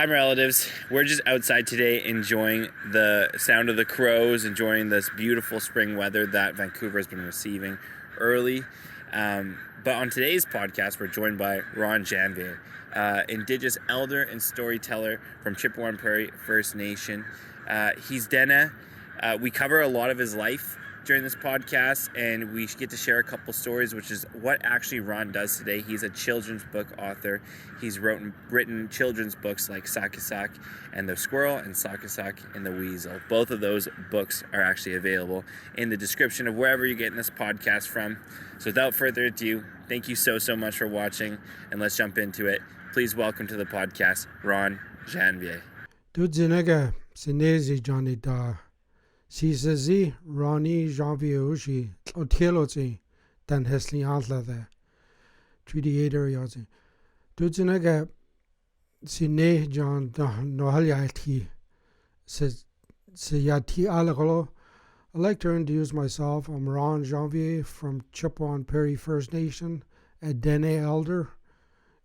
Hi, my relatives. We're just outside today enjoying the sound of the crows, enjoying this beautiful spring weather that Vancouver has been receiving early. But on today's podcast, we're joined by Ron Janvier, Indigenous elder and storyteller from Chipewyan, Prairie First Nation. He's Dene. We cover a lot of his life during this podcast, and we get to share a couple stories, which is what actually Ron does today. He's a children's book author. He's written children's books like Sakisak and the Squirrel and Sakisak and the Weasel. Both of those books are actually available in the description of wherever you're getting this podcast from. So without further ado, thank you so much for watching, and let's jump into it. Please welcome to the podcast, Ron Janvier. Si says Ronnie Janvier she Otelozi than Hesley Antler there. 38 yazi. Dudzinega Sine John Nohaliati says Yati Alagolo. I'd like to introduce myself. I'm Ron Janvier from Chipewyan, Prairie First Nation, a Dene elder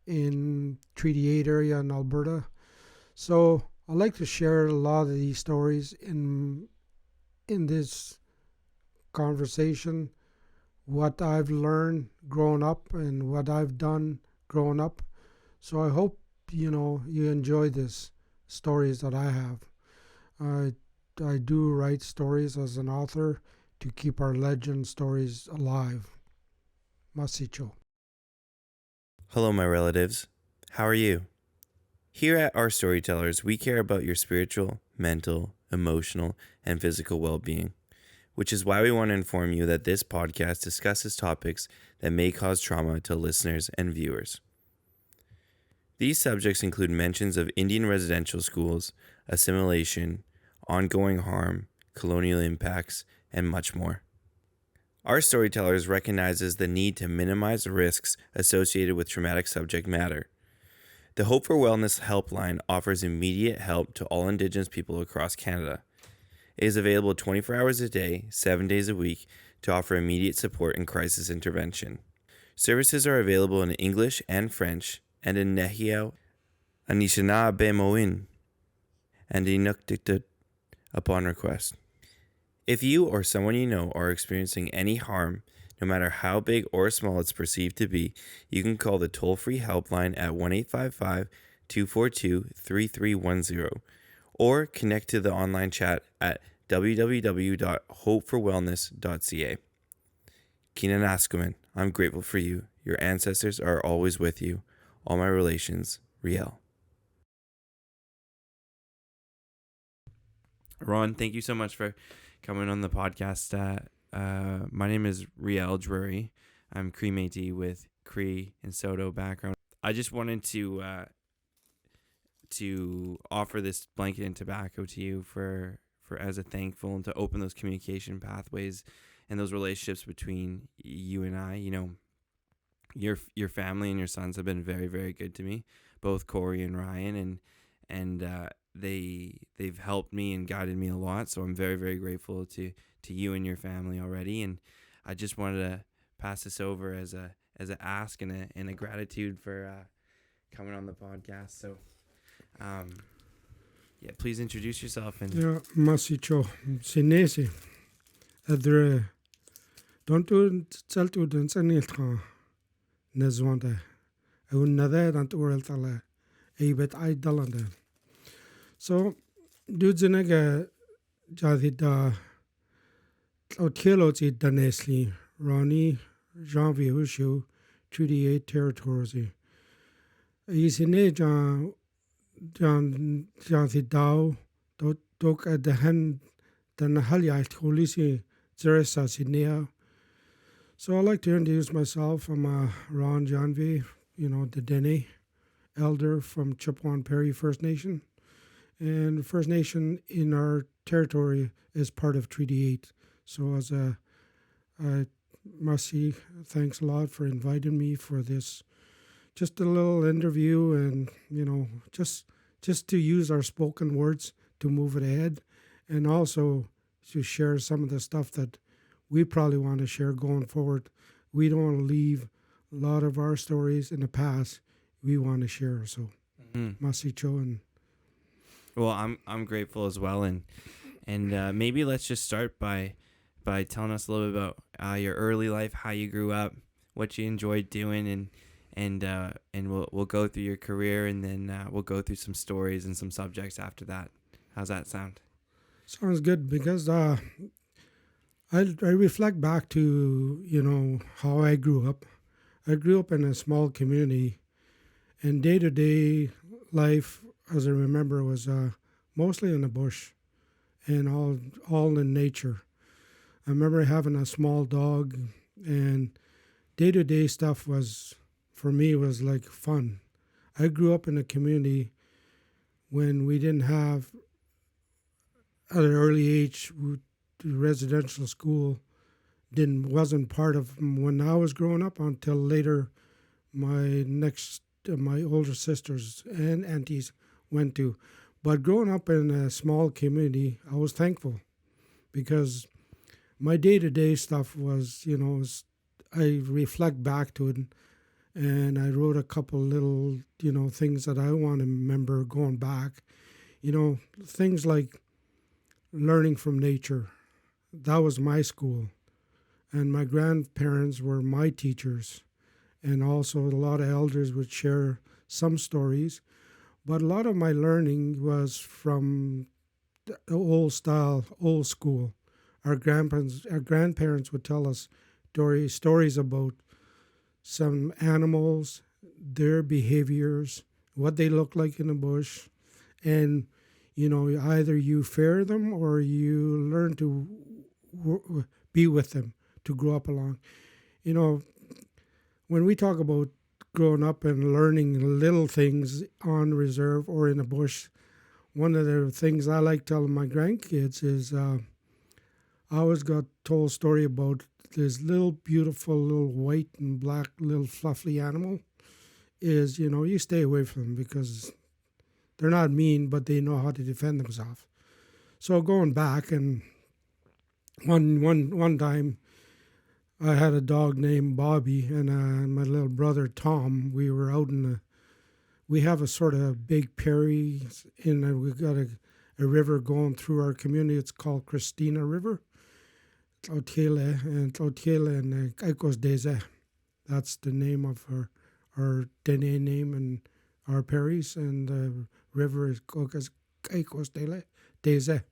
in Treaty 8 area in Alberta. So I'd like to share a lot of these stories in this conversation, what I've learned growing up and what I've done growing up. So I hope, you enjoy this stories that I have. I do write stories as an author to keep our legend stories alive. Masicho. Hello, my relatives. How are you? Here at our Storytellers, we care about your spiritual, mental, emotional, and physical well-being, which is why we want to inform you that this podcast discusses topics that may cause trauma to listeners and viewers. These subjects include mentions of Indian residential schools, assimilation, ongoing harm, colonial impacts, and much more. Our Storytellers recognizes the need to minimize risks associated with traumatic subject matter. The Hope for Wellness Helpline offers immediate help to all Indigenous people across Canada. It is available 24 hours a day, 7 days a week, to offer immediate support and crisis intervention. Services are available in English and French, and in Nehiyaw, Anishinaabe and Inuktitut upon request. If you or someone you know are experiencing any harm, no matter how big or small it's perceived to be, you can call the toll-free helpline at 1-855-242-3310 or connect to the online chat at www.hopeforwellness.ca. Kinanaskuman, I'm grateful for you. Your ancestors are always with you. All my relations, Riel. Ron, thank you so much for coming on the podcast. My name is Riel Drury. I'm Cree Métis with Cree and Soto background. I just wanted to offer this blanket and tobacco to you for as a thankful and to open those communication pathways and those relationships between you and I. Your family and your sons have been very, very good to me, both Corey and Ryan, and they've helped me and guided me a lot. So I'm very, very grateful to you and your family already. And I just wanted to pass this over as a ask and a gratitude for coming on the podcast. So, please introduce yourself. And Masicho, Sinesi, Adre, don't do Celtu dance any time. Nezwanda, I would never and world a bit I dalanda. So, dudes in a Jadida Otelozi Danesli, Ronnie Janvier show 38 territories. Is in a John Jadidao, Dok at the hand than Haliat Holisi, Zeresa Sinea. So I'd like to introduce myself. I'm Ron Janvier, the Dene elder from Chipewyan, Prairie First Nation. And First Nation in our territory is part of Treaty 8. So as Marcy, thanks a lot for inviting me for this, just a little interview and, just to use our spoken words to move it ahead and also to share some of the stuff that we probably want to share going forward. We don't want to leave a lot of our stories in the past. We want to share. So, Masicho and Well, I'm grateful as well, and maybe let's just start by telling us a little bit about your early life, how you grew up, what you enjoyed doing, and we'll go through your career, and then we'll go through some stories and some subjects after that. How's that sound? Sounds good because I reflect back to how I grew up. I grew up in a small community, and day to day life, as I remember, was mostly in the bush and all in nature. I remember having a small dog, and day to day stuff was for me was like fun. I grew up in a community when we didn't have at an early age residential school didn't wasn't part of when I was growing up until later. My older sisters and aunties went to, but growing up in a small community, I was thankful because my day to day stuff was I reflect back to it, and I wrote a couple little things that I want to remember going back. Things like learning from nature. That was my school. And my grandparents were my teachers. And also a lot of elders would share some stories. But a lot of my learning was from the old style, old school. Our grandparents would tell us stories about some animals, their behaviors, what they look like in the bush. And either you fear them or you learn to be with them, to grow up along. When we talk about growing up and learning little things on reserve or in the bush, one of the things I like telling my grandkids is I always got told a story about this little beautiful little white and black little fluffy animal is, you stay away from them because they're not mean, but they know how to defend themselves. So going back, and one time I had a dog named Bobby, and my little brother Tom. We were out we have a sort of big prairie, and we got a river going through our community. It's called Christina River. Tlautiele and Kaikos Deze. That's the name of our Dene name and our prairies, and the river is Kaikos Deze.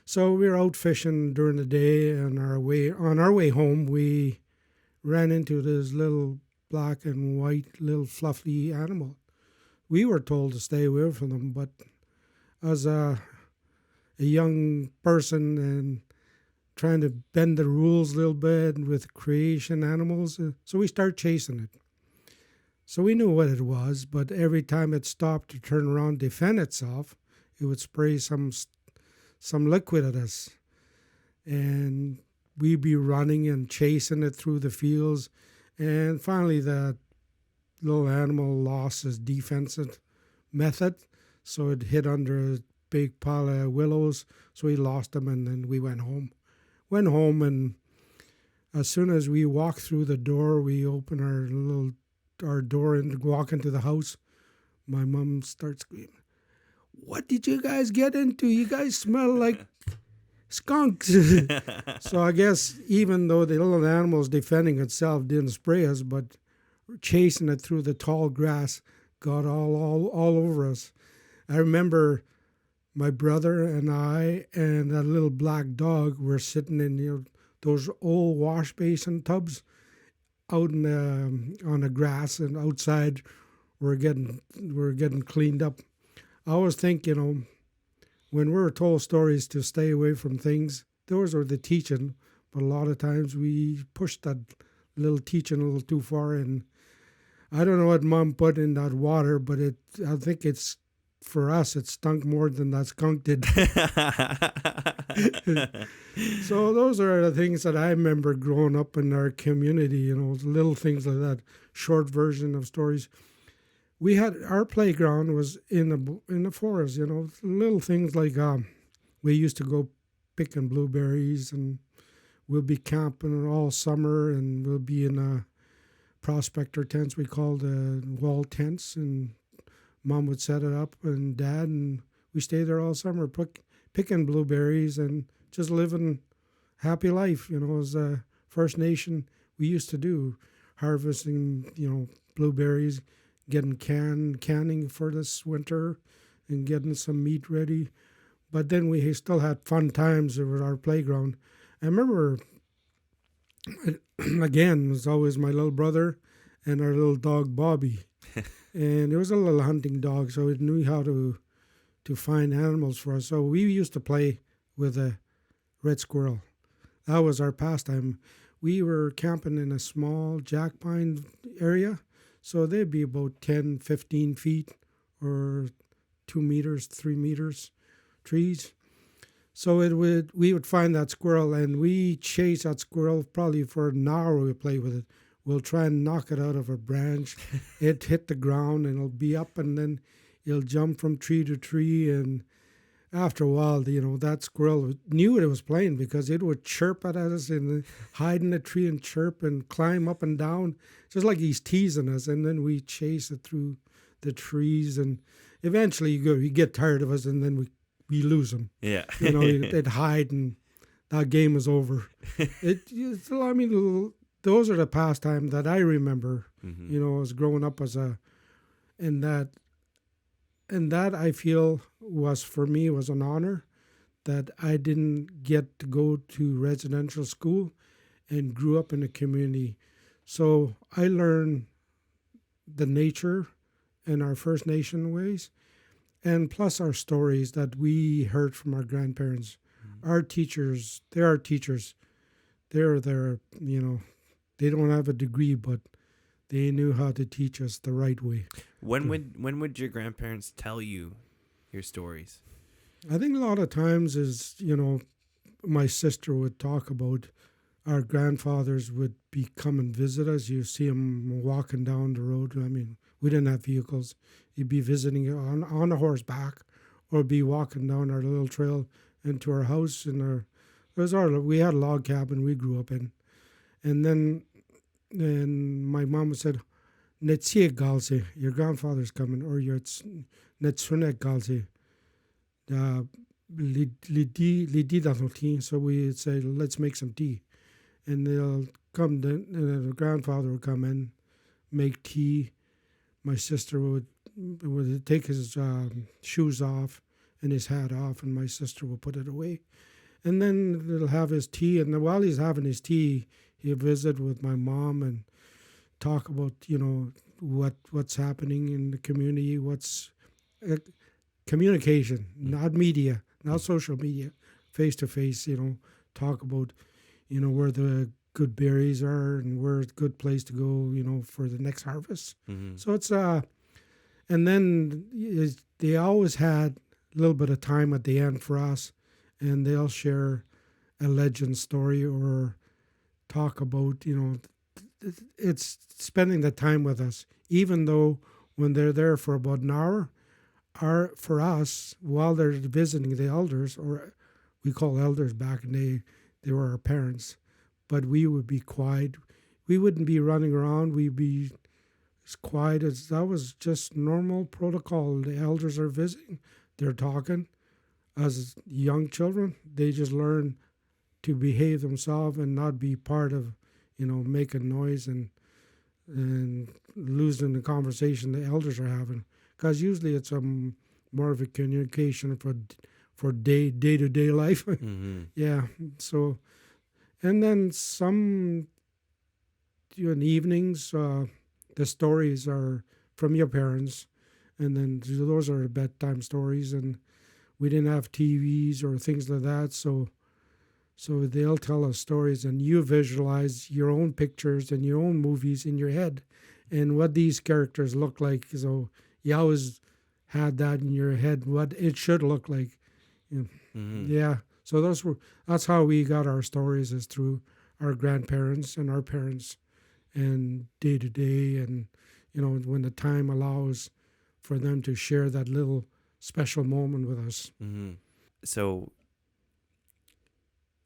So we were out fishing during the day, and on our way home, we ran into this little black and white little fluffy animal. We were told to stay away from them, but as a young person and trying to bend the rules a little bit with creation animals, so we started chasing it. So we knew what it was, but every time it stopped to turn around, defend itself, it would spray some liquid at us. And we'd be running and chasing it through the fields. And finally, that little animal lost his defensive method. So it hid under a big pile of willows. So we lost him, and then we went home. And as soon as we walked through the door, we opened our door and walk into the house. My mom starts screaming, "What did you guys get into? You guys smell like skunks." So I guess even though the little animal's defending itself didn't spray us, but chasing it through the tall grass got all over us. I remember my brother and I and that little black dog were sitting in those old wash basin tubs out on the grass, and outside we're getting cleaned up. I always think, when we're told stories to stay away from things, those are the teaching, but a lot of times we push that little teaching a little too far, and I don't know what Mom put in that water, but I think it's, for us, it stunk more than that skunk did. So those are the things that I remember growing up in our community, little things like that, short version of stories. We had, our playground was in the forest, little things like we used to go picking blueberries, and we'll be camping all summer, and we'll be in prospector tents we called wall tents, and Mom would set it up, and Dad, and we stayed there all summer, picking blueberries and just living happy life. As a First Nation, we used to do harvesting, blueberries, getting canning for this winter, and getting some meat ready. But then we still had fun times with our playground. I remember, again, it was always my little brother and our little dog Bobby, and it was a little hunting dog, so it knew how to find animals for us. So we used to play with a red squirrel. That was our pastime. We were camping in a small jack pine area, so they'd be about 10, 15 feet or 2 meters, 3 meters trees. So we would find that squirrel, and we chase that squirrel probably for an hour. We play with it. We'll try and knock it out of a branch. It hit the ground, and it'll be up, and then it'll jump from tree to tree. And after a while, that squirrel knew it was playing, because it would chirp at us and hide in the tree and chirp and climb up and down, just like he's teasing us. And then we chase it through the trees, and eventually you get tired of us, and then we lose him. Yeah. They'd hide, and that game is over. Those are the pastime that I remember, as growing up and that I feel was an honor, that I didn't get to go to residential school and grew up in a community. So I learned the nature and our First Nation ways, and plus our stories that we heard from our grandparents. Our teachers, they're our teachers. They're there, they don't have a degree, but they knew how to teach us the right way. When would your grandparents tell you your stories? I think a lot of times my sister would talk about our grandfathers would come and visit us. You see them walking down the road. I mean, we didn't have vehicles. He'd be visiting on a horseback, or be walking down our little trail into our house. We had a log cabin we grew up in. And then my mom said, "Netsie galse, your grandfather's coming," or your netsunek galse. So we'd say, "Let's make some tea," and they'll come. And the grandfather would come in, make tea. My sister would take his shoes off and his hat off, and my sister would put it away. And then they'll have his tea, and while he's having his tea, he'll visit with my mom and talk about, what's happening in the community, what's communication, not media, not social media, face-to-face, talk about, where the good berries are and where it's a good place to go, for the next harvest. Mm-hmm. So it's, and then they always had a little bit of time at the end for us, and they'll share a legend story or talk about, it's spending the time with us, even though when they're there for about an hour, for us, while they're visiting the elders, or we call elders back in they were our parents, but we would be quiet. We wouldn't be running around. We'd be as quiet as that was just normal protocol. The elders are visiting. They're talking. As young children, they just learn to behave themselves and not be part of, making noise and losing the conversation the elders are having. Because usually it's more of a communication for day-to-day life. Mm-hmm. Yeah. So, and then some in evenings, the stories are from your parents, and then those are bedtime stories. And we didn't have TVs or things like that, so they'll tell us stories, and you visualize your own pictures and your own movies in your head and what these characters look like. So you always had that in your head, what it should look like. Mm-hmm. Yeah. So that's how we got our stories, is through our grandparents and our parents, and day to day, and when the time allows for them to share that little special moment with us. Mm-hmm.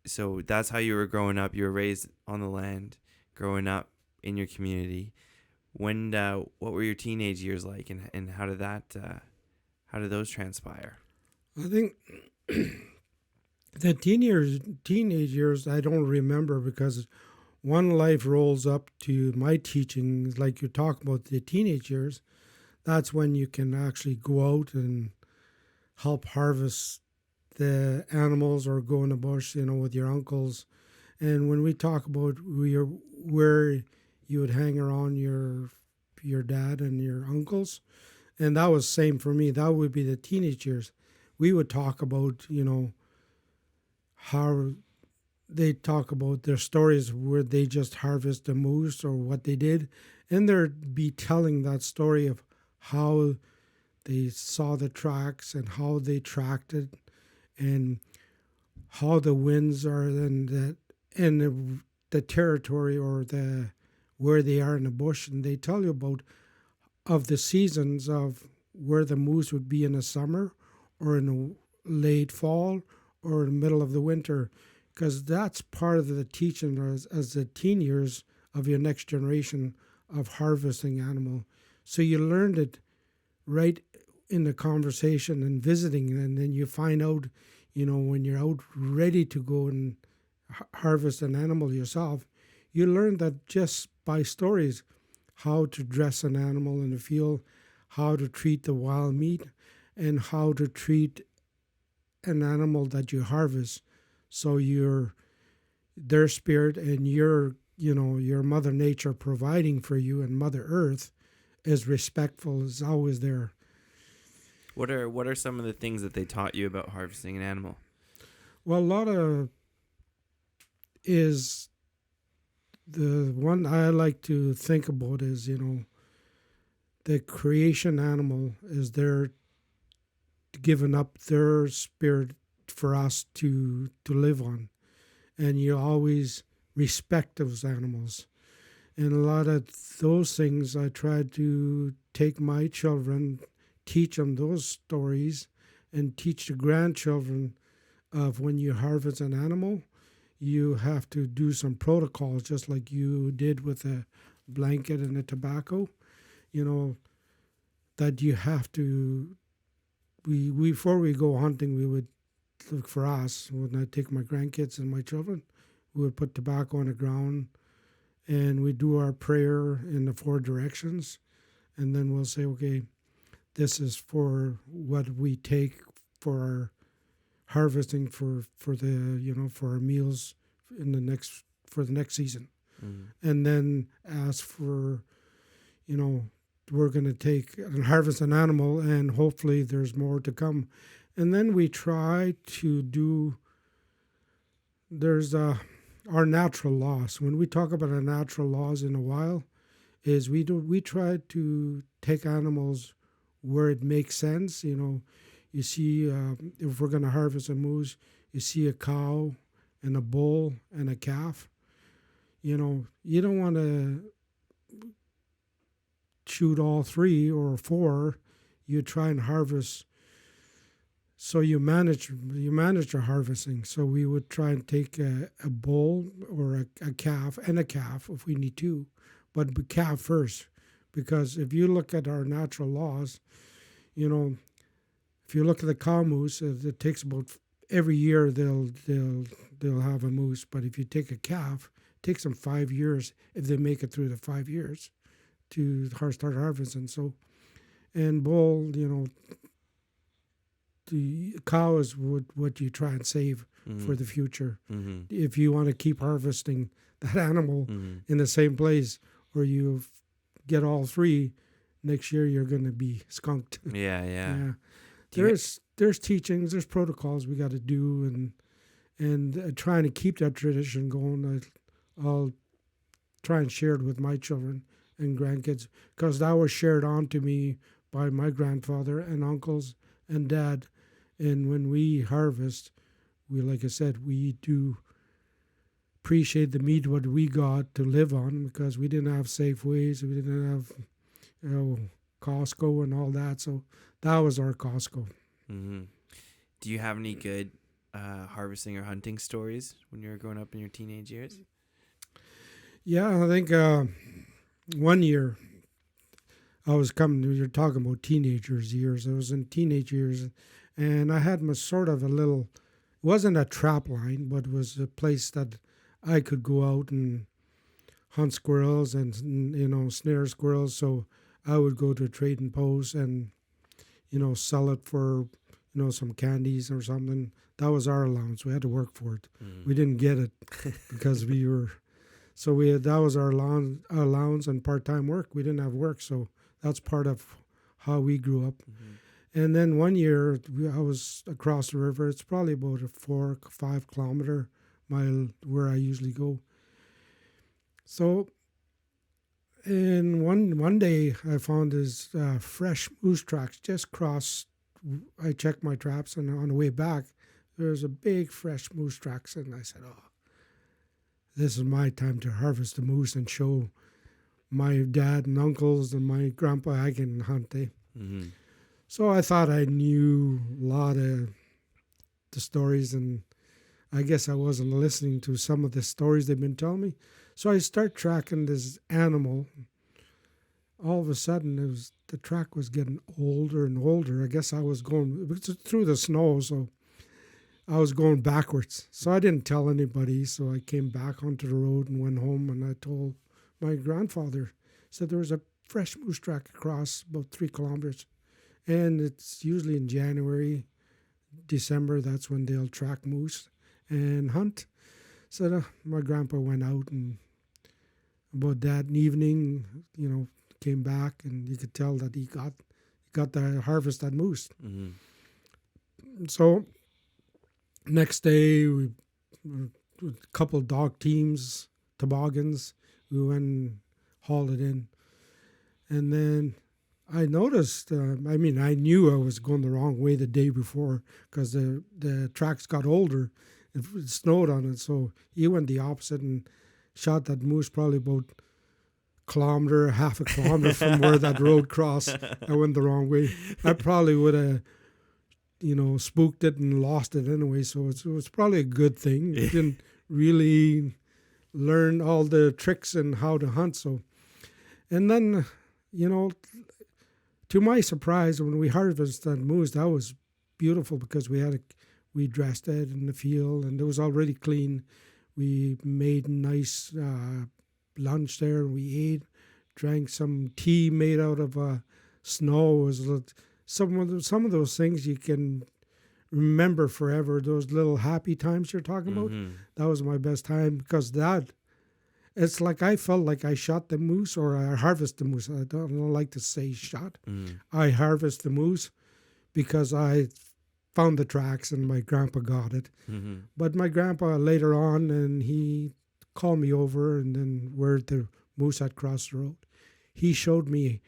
So that's how you were growing up. You were raised on the land, growing up in your community. What were your teenage years like, and how did those transpire? I think the teenage years I don't remember because one life rolls up to my teachings, like you talk about the teenage years. That's when you can actually go out and help harvest the animals or go in the bush, with your uncles. And when we talk about where you would hang around your dad and your uncles, and that was same for me. That would be the teenage years. We would talk about, how they talk about their stories where they just harvest a moose or what they did, and they'd be telling that story of how they saw the tracks and how they tracked it and how the winds are in the territory or the where they are in the bush, and they tell you about of the seasons of where the moose would be in the summer or in the late fall or in the middle of the winter, because that's part of the teaching as the teen years of your next generation of harvesting animal. So you learned it right in the conversation and visiting, and then you find out, when you're out ready to go and harvest an animal yourself, you learn that just by stories, how to dress an animal in the field, how to treat the wild meat, and how to treat an animal that you harvest. So their spirit and your Mother Nature providing for you and Mother Earth is respectful, is always there. What are some of the things that they taught you about harvesting an animal? Well, a lot of is the one I like to think about is, the creation animal is there giving up their spirit for us to live on. And you always respect those animals. And a lot of those things I try to take my children, teach them those stories, and teach the grandchildren of when you harvest an animal, you have to do some protocols, just like you did with a blanket and a tobacco, that you have to, before we go hunting, we would look for us, when I take my grandkids and my children, we would put tobacco on the ground and we do our prayer in the 4 directions. And then we'll say, okay, this is for what we take for our harvesting for for our meals for the next season. And then ask for, we're going to take and harvest an animal and hopefully there's more to come. And then we try to do, there's our natural laws. When we talk about our natural laws in a while, is we try to take animals where it makes sense. You see, if we're going to harvest a moose, you see a cow and a bull and a calf. You don't want to shoot all 3 or 4. You try and harvest. So you manage your harvesting. So we would try and take a bull or a calf and a calf if we need to, but calf first, because if you look at our natural laws, if you look at the cow moose, it takes about every year they'll have a moose. But if you take a calf, it takes them 5 years if they make it through the 5 years to start harvesting. So, and bull, the cow is what you try and save for the future. If you want to keep harvesting that animal in the same place, or you get all 3, next year you're going to be skunked. Yeah. There's teachings, there's protocols we got to do, and trying to keep that tradition going. I'll try and share it with my children and grandkids, because that was shared on to me by my grandfather and uncles and dad. And when we harvest, like I said, we do appreciate the meat what we got to live on, because we didn't have Safeways, we didn't have Costco and all that. So that was our Costco. Do you have any good harvesting or hunting stories when you were growing up in your teenage years? Yeah, I think one year I was you're talking about teenagers years. I was in teenage years, And I had my sort of a little, it wasn't a trap line, but it was a place that I could go out and hunt squirrels and, snare squirrels. So I would go to a trading post and, sell it for, some candies or something. That was our allowance. We had to work for it. We didn't get it because we were, that was our allowance and part-time work. We didn't have work. So that's part of how we grew up. And then one year I was across the river. It's probably about a 4-5 kilometer mile where I usually go. So, and one day I found this fresh moose tracks just crossed. I checked my traps, and on the way back, there was a big fresh moose tracks, and I said, "Oh, this is my time to harvest the moose and show my dad and uncles and my grandpa I can hunt." So I thought I knew a lot of the stories, and I guess I wasn't listening to some of the stories they've been telling me. So I start tracking this animal. All of a sudden, the track was getting older and older. I guess I was going through the snow, so I was going backwards. So I didn't tell anybody. So I came back onto the road and went home, and I told my grandfather. Said there was a fresh moose track across about 3 kilometers, and it's usually in January, December. That's when they'll track moose and hunt. So my grandpa went out, and about that evening, came back, and you could tell that he got to harvest that moose. So next day, we a couple dog teams, toboggans, we went and hauled it in. And then I noticed, I knew I was going the wrong way the day before because the tracks got older. It snowed on it, so he went the opposite and shot that moose probably about half a kilometer from where that road crossed. I went the wrong way. I probably would have, spooked it and lost it anyway, so it was probably a good thing. I didn't really learn all the tricks and how to hunt. So, and then, to my surprise, when we harvested that moose, that was beautiful because we dressed it in the field and it was already clean. We made nice lunch there. We ate, drank some tea made out of snow. It was some of those things you can remember forever. Those little happy times you're talking about. That was my best time because it's like I felt like I shot the moose or I harvested the moose. I don't like to say shot. I harvest the moose because I found the tracks and my grandpa got it. But my grandpa later on, and he called me over, and then where the moose had crossed the road, he showed me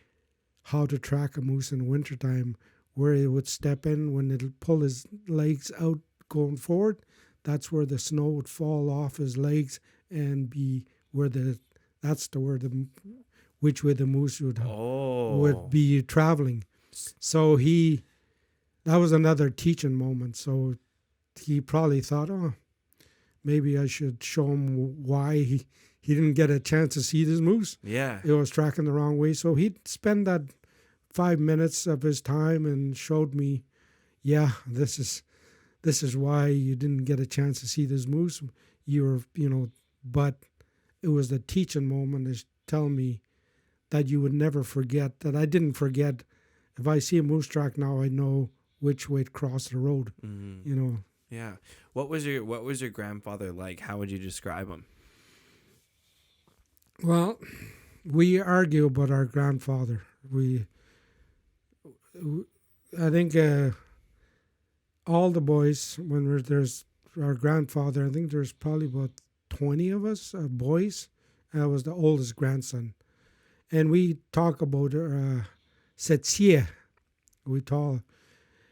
how to track a moose in wintertime, where it would step in when it'll pull his legs out going forward. That's where the snow would fall off his legs and be where which way the moose would be traveling. So that was another teaching moment. So he probably thought, maybe I should show him why he didn't get a chance to see this moose. Yeah. It was tracking the wrong way. So he'd spend that 5 minutes of his time and showed me, this is why you didn't get a chance to see this moose. But it was the teaching moment is telling me that you would never forget, that I didn't forget. If I see a moose track now, I know which way to cross the road, Yeah. What was your grandfather like? How would you describe him? Well, we argue about our grandfather. I think all the boys, when there's our grandfather, I think there's probably about 20 of us boys. I was the oldest grandson. And we talk about Sakisak.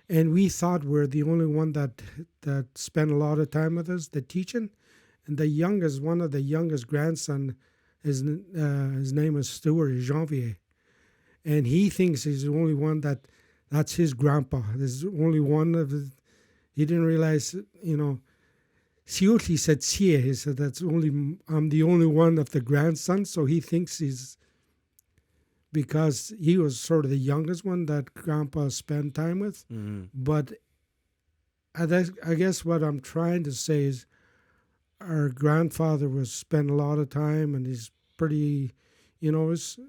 And we thought we're the only one that spent a lot of time with us, the teaching. And one of the youngest grandson, his name is Ron Janvier. And he thinks he's the only one that's his grandpa. There's only one he didn't realize, Siuti said, he said, I'm the only one of the grandson. So he thinks because he was sort of the youngest one that grandpa spent time with. But I guess what I'm trying to say is our grandfather was spent a lot of time, and he's pretty, it's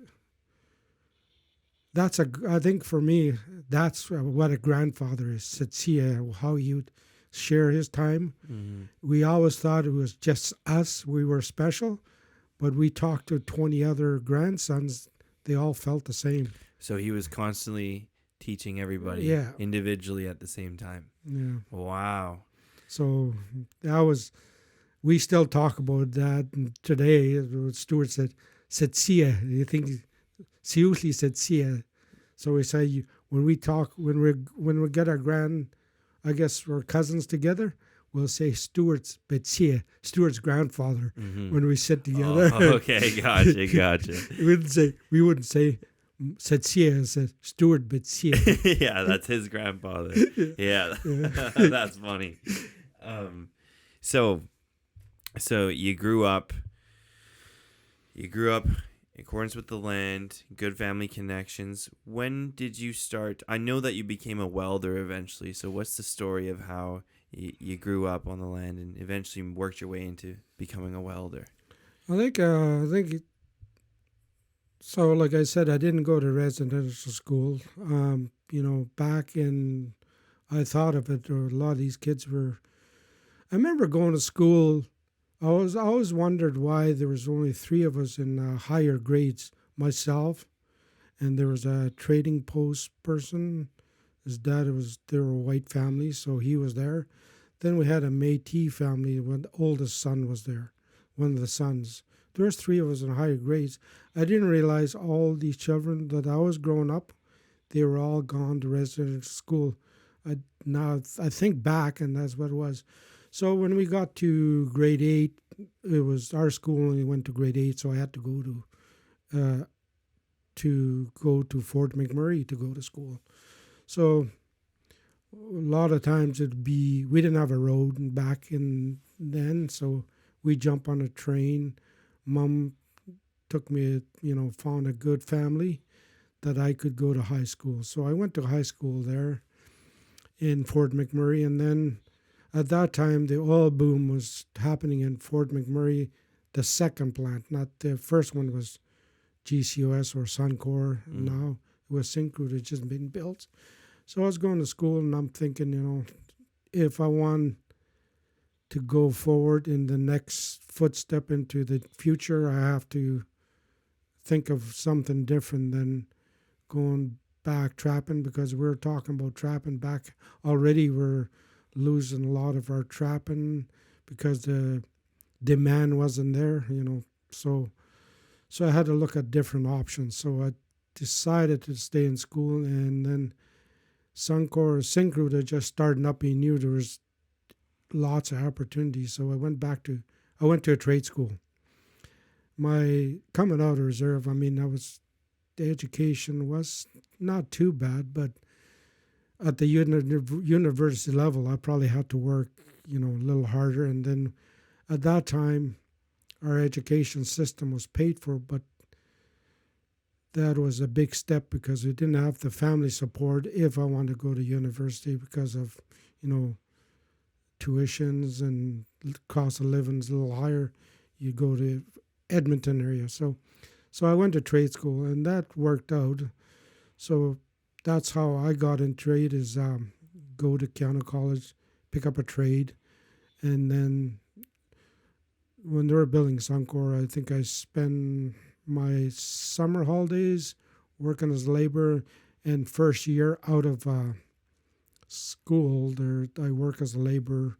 I think for me, that's what a grandfather is. Satsia, how he would share his time. Mm-hmm. We always thought it was just us. We were special, but we talked to 20 other grandsons. They all felt the same. So he was constantly teaching everybody Yeah. individually at the same time. Yeah. Wow. So we still talk about that today. Stuart said, Satsia. You think, seriously Satsia. So we say, when we get our our cousins together, we'll say Stuart's Betsia, Stuart's grandfather, when we sit together. Oh, okay, gotcha. we wouldn't say Setsia, said Stuart Betsia. Yeah, that's his grandfather. Yeah. That's funny. So you grew up in accordance with the land, good family connections. When did you start? I know that you became a welder eventually. So what's the story of how you grew up on the land and eventually worked your way into becoming a welder? I think so. Like I said, I didn't go to residential school. Back in, I thought of it, or a lot of these kids were. I remember going to school. I always wondered why there was only 3 of us in higher grades. Myself, and there was a trading post person. His dad they were a white family, so he was there. Then we had a Métis family. When the oldest son was there, one of the sons. There was 3 of us in higher grades. I didn't realize all these children that I was growing up, they were all gone to residential school. I think back, and that's what it was. So when we got to grade 8, it was our school only went to grade 8, so I had to go to Fort McMurray to go to school. So a lot of times we didn't have a road back in then, so we jump on a train. Mom took me, found a good family that I could go to high school. So I went to high school there in Fort McMurray, and then at that time, the oil boom was happening in Fort McMurray, the second plant, not the first one was GCOS or Suncor. Now it was Syncrude, it just been built. So I was going to school, and I'm thinking, if I want to go forward in the next footstep into the future, I have to think of something different than going back trapping, because we were talking about trapping back already. We're losing a lot of our trapping because the demand wasn't there, So I had to look at different options. So I decided to stay in school, and then Suncor, Syncrude had just starting up. He knew there was lots of opportunities, so I went to a trade school. My coming out of reserve, the education was not too bad, but at the university level, I probably had to work, a little harder. And then at that time, our education system was paid for, but that was a big step because we didn't have the family support if I wanted to go to university because of, tuitions and cost of living is a little higher. You go to Edmonton area. So I went to trade school, and that worked out. So that's how I got in trade, is go to Keanu College, pick up a trade. And then when they were building Suncor, I think I spent my summer holidays working as labor, and first year out of school, I work as a labor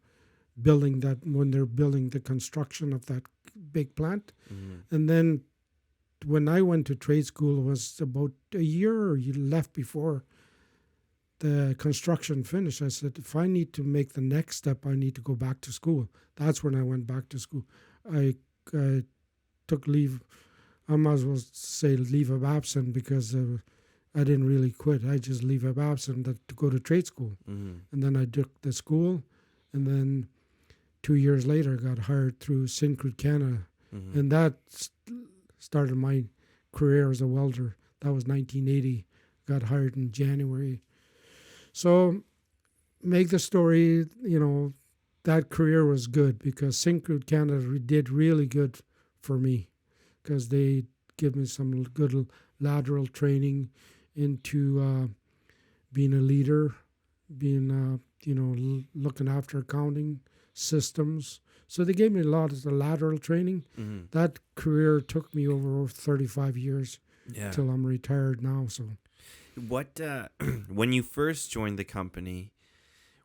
building that, when they're building the construction of that big plant. And then when I went to trade school, it was about a year or left before the construction finished. I said, if I need to make the next step, I need to go back to school. That's when I went back to school. I took leave. I might as well say leave of absence, because I didn't really quit. I just leave of absence to go to trade school. And then I took the school, and then 2 years later, I got hired through Syncrude Canada. And that started my career as a welder. That was 1980. Got hired in January. So make the story, that career was good because Syncrude Canada did really good for me because they give me some good lateral training into being a leader, being, looking after accounting systems. So they gave me a lot of the lateral training. Mm-hmm. That career took me over 35 years Yeah. till I'm retired now. So What when you first joined the company,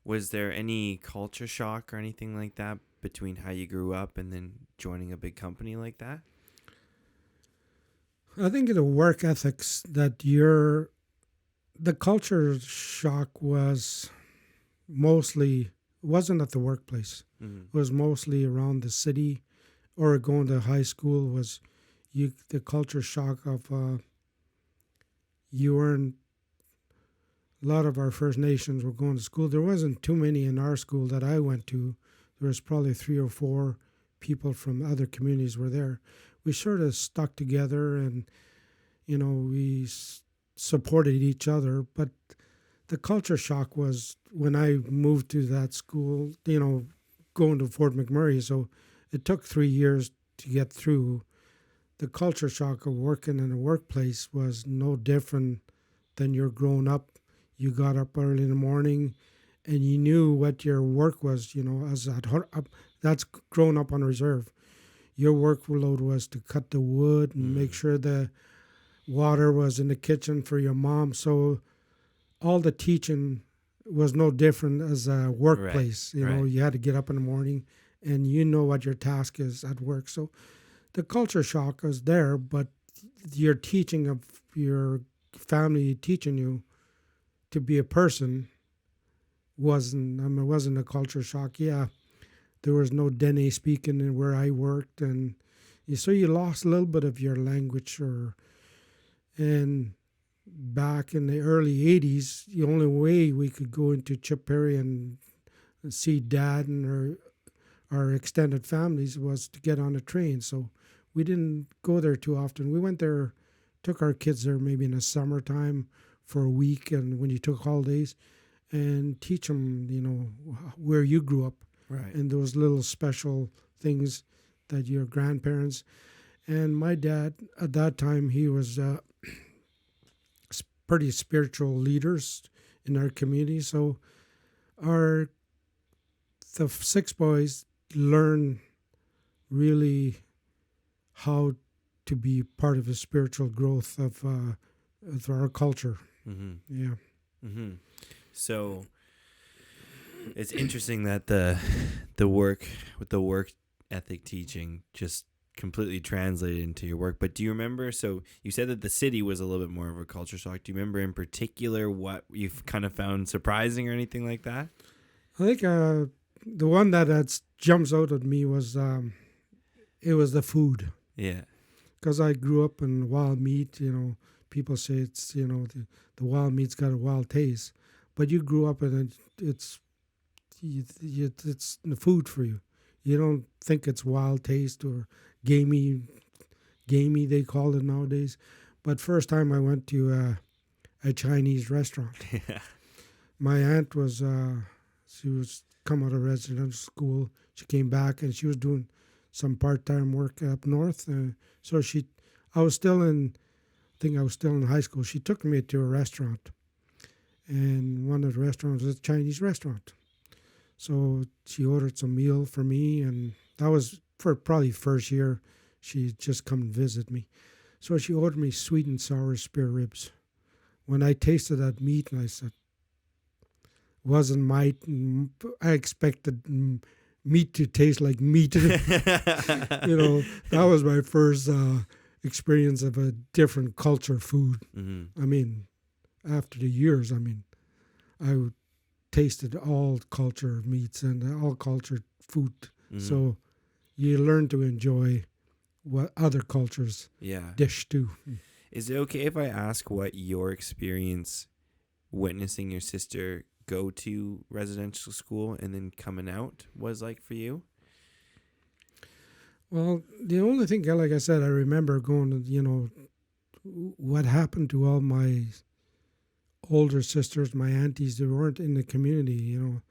was there any culture shock or anything like that between how you grew up and then joining a big company like that? I think the work ethics that the culture shock was wasn't at the workplace. Mm-hmm. It was mostly around the city or going to high school was the culture shock of you weren't a lot of our First Nations were going to school. There wasn't too many in our school that I went to. There was probably 3 or 4 people from other communities were there. We sort of stuck together and, we supported each other. But the culture shock was when I moved to that school, going to Fort McMurray. So it took 3 years to get through. The culture shock of working in a workplace was no different than you're grown up. You got up early in the morning and you knew what your work was, that's grown up on reserve. Your workload was to cut the wood and make sure the water was in the kitchen for your mom. So all the teaching was no different as a workplace. Right. You had to get up in the morning and you know what your task is at work. So the culture shock was there, but your teaching of your family teaching you to be a person wasn't a culture shock. Yeah, there was no Dene speaking where I worked, and so you lost a little bit of your language. And back in the early 80s, the only way we could go into Chipewyan and see Dad and our extended families was to get on a train. So we didn't go there too often. We went there, took our kids there maybe in the summertime for a week, and when you took holidays, and teach them, where you grew up, Right. and those little special things that your grandparents. And my dad, at that time, he was pretty spiritual leaders in our community. So the 6 boys learned really how to be part of the spiritual growth of our culture. Mm-hmm. Yeah. Mm-hmm. So it's interesting that the work ethic teaching just completely translated into your work. But do you remember, so you said that the city was a little bit more of a culture shock. Do you remember in particular what you've kind of found surprising or anything like that? I think the one that jumps out at me was it was the food. Yeah. Because I grew up in wild meat, people say it's, the wild meat's got a wild taste. But you grew up in it, it's the food for you. You don't think it's wild taste or gamey they call it nowadays. But first time I went to a Chinese restaurant. Yeah. My aunt was, she was come out of residential school. She came back and she was doing some part-time work up north. So I was still in high school. She took me to a restaurant. And one of the restaurants was a Chinese restaurant. So she ordered some meal for me, and that was for probably first year she just come and visit me. So she ordered me sweet and sour spare ribs. When I tasted that meat, and I said, wasn't meat. I expected meat to taste like meat. That was my first experience of a different culture food. Mm-hmm. I mean, after the years, I tasted all culture of meats and all culture food. Mm-hmm. So you learn to enjoy what other cultures dish too. Is it okay if I ask what your experience witnessing your sister go to residential school and then coming out was like for you? Well, the only thing, like I said, I remember going to, what happened to all my older sisters, my aunties, they weren't in the community, you know.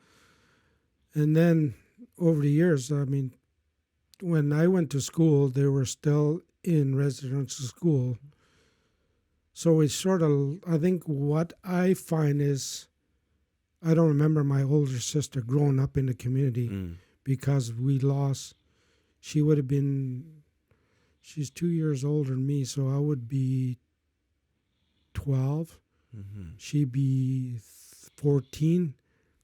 And then over the years, I mean, when I went to school, they were still in residential school. So it's sort of, I think what I find is, I don't remember my older sister growing up in the community because we lost, she would have been, she's 2 years older than me, so I would be 12. She'd be 14,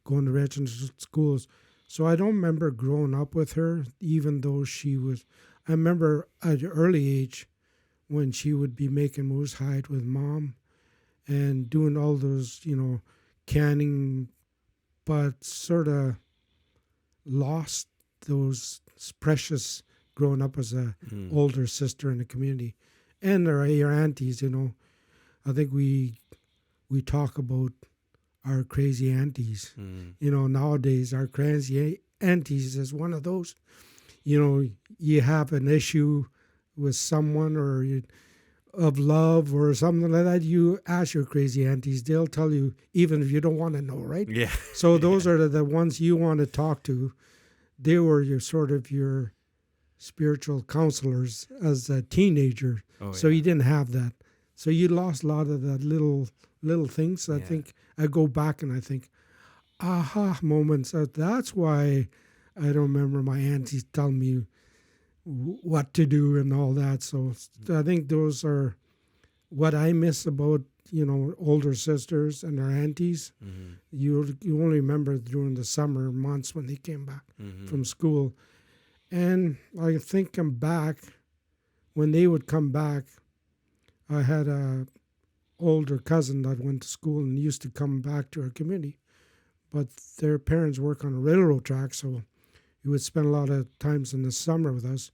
going to residential schools. So I don't remember growing up with her, even though she was, I remember at an early age when she would be making moose hide with mom and doing all those, you know, canning, but sort of lost those precious growing up as a older sister in the community. And your aunties, you know, I think we talk about our crazy aunties. You know, nowadays our crazy aunties is one of those, you know, you have an issue with someone or of love or something like that, you ask your crazy aunties, they'll tell you even if you don't want to know, right? Yeah. So those are the ones you want to talk to. They were your sort of your spiritual counselors as a teenager. So you didn't have that. So you lost a lot of the little things. I think I go back and I think, aha moments. That's why I don't remember my aunties telling me what to do and all that. So I think those are what I miss about, you know, older sisters and their aunties. You only remember during the summer months when they came back from school. And I think I'm back, when they would come back, I had a older cousin that went to school and used to come back to our community. But their parents work on a railroad track, so he would spend a lot of times in the summer with us.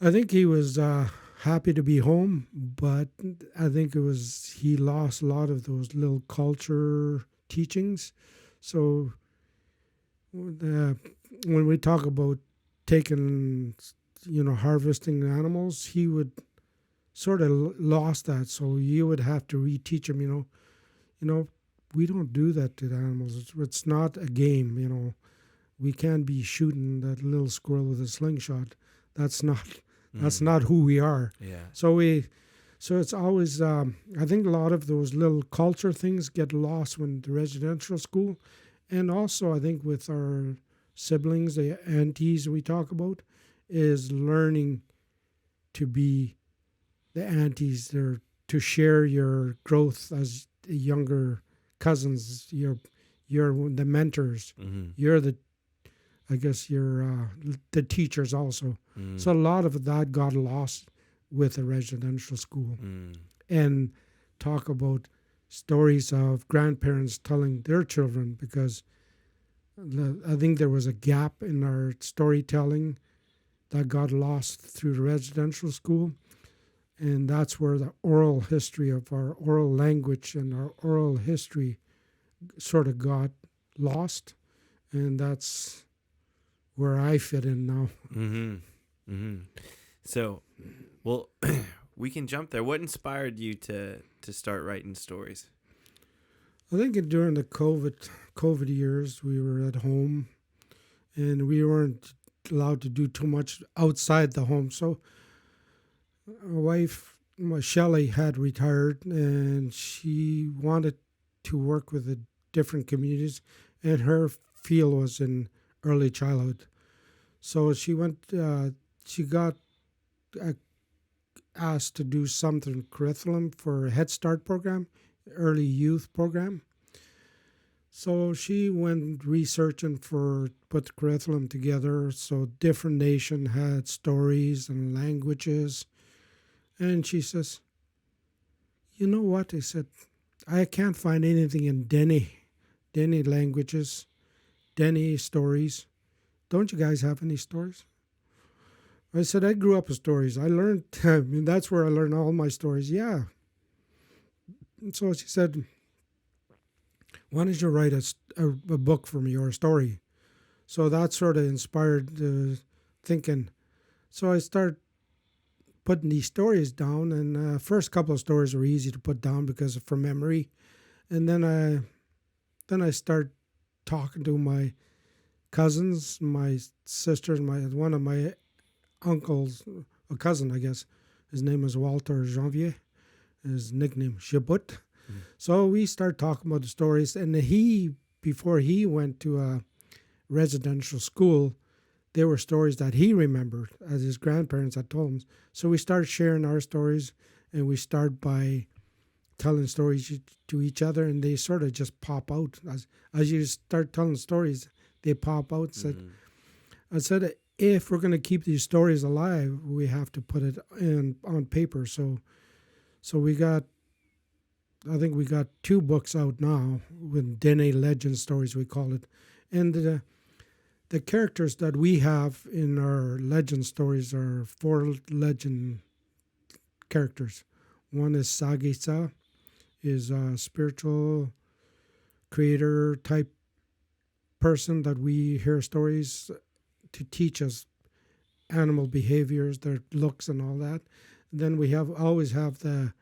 I think he was happy to be home, but I think it was, he lost a lot of those little culture teachings. So when we talk about taking, you know, harvesting animals, he would sort of lost that. So you would have to reteach him, you know, we don't do that to the animals. It's not a game, you know. We can't be shooting that little squirrel with a slingshot. That's not who we are. Yeah. So it's always, I think a lot of those little culture things get lost when the residential school. And also I think with our siblings, the aunties we talk about, is learning to be the aunties there, to share your growth as younger cousins. You're the mentors. You're the, I guess you're the teachers also. So a lot of that got lost with the residential school. And talk about stories of grandparents telling their children, because I think there was a gap in our storytelling that got lost through the residential school. And that's where the oral history of our oral language and our oral history sort of got lost. And that's where I fit in now. So, well, we can jump there. What inspired you to start writing stories? I think during the COVID years, we were at home and we weren't allowed to do too much outside the home. So my wife, Shelley, had retired and she wanted to work with the different communities, and her field was in early childhood. So she went, she got asked to do something curriculum for a Head Start program, early youth program. So she went researching put the curriculum together. So different nation had stories and languages. And she says, you know what? I said, I can't find anything in Dene languages, Dene stories. Don't you guys have any stories? I said, I grew up with stories. I learned, I mean, that's where I learned all my stories. Yeah. And so she said, why don't you write a book for me or a story? So that sort of inspired thinking. So I started putting these stories down, and first couple of stories were easy to put down because of from memory, and then I start talking to my cousins, my sisters, one of my uncles, a cousin, I guess. His name is Walter Janvier. His nickname Chipewyan. So we start talking about the stories, and before he went to a residential school, there were stories that he remembered as his grandparents had told him. So we start sharing our stories, and we start by telling stories to each other, and they sort of just pop out as you start telling stories. They pop out. I said, if we're going to keep these stories alive, we have to put it on paper. So I think we got 2 books out now with Dene legend stories, we call it, and the characters that we have in our legend stories are 4 legend characters. One is Sakisak, is a spiritual creator type person that we hear stories to teach us animal behaviors, their looks and all that. And then we always have the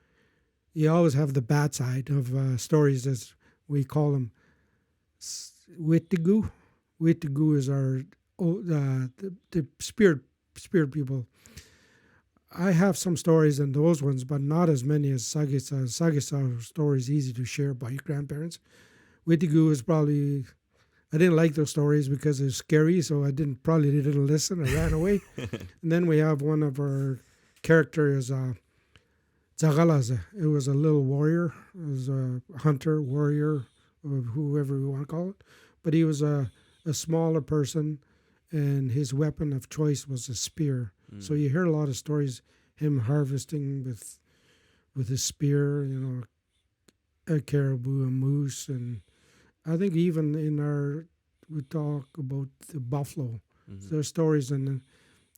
bad side of stories, as we call them. Wittigu. Wittigu is the spirit people. I have some stories in those ones, but not as many as Sakisak. Sakisak stories easy to share by your grandparents. Wittigu is probably, I didn't like those stories because it's scary, so I probably didn't listen. I ran away. And then we have one of our characters, Zagalaza. It was a little warrior. It was a hunter, warrior, or whoever you want to call it. But he was a smaller person, and his weapon of choice was a spear. So you hear a lot of stories, him harvesting with his spear, a caribou, a moose, and I think even we talk about the buffalo. There's stories, and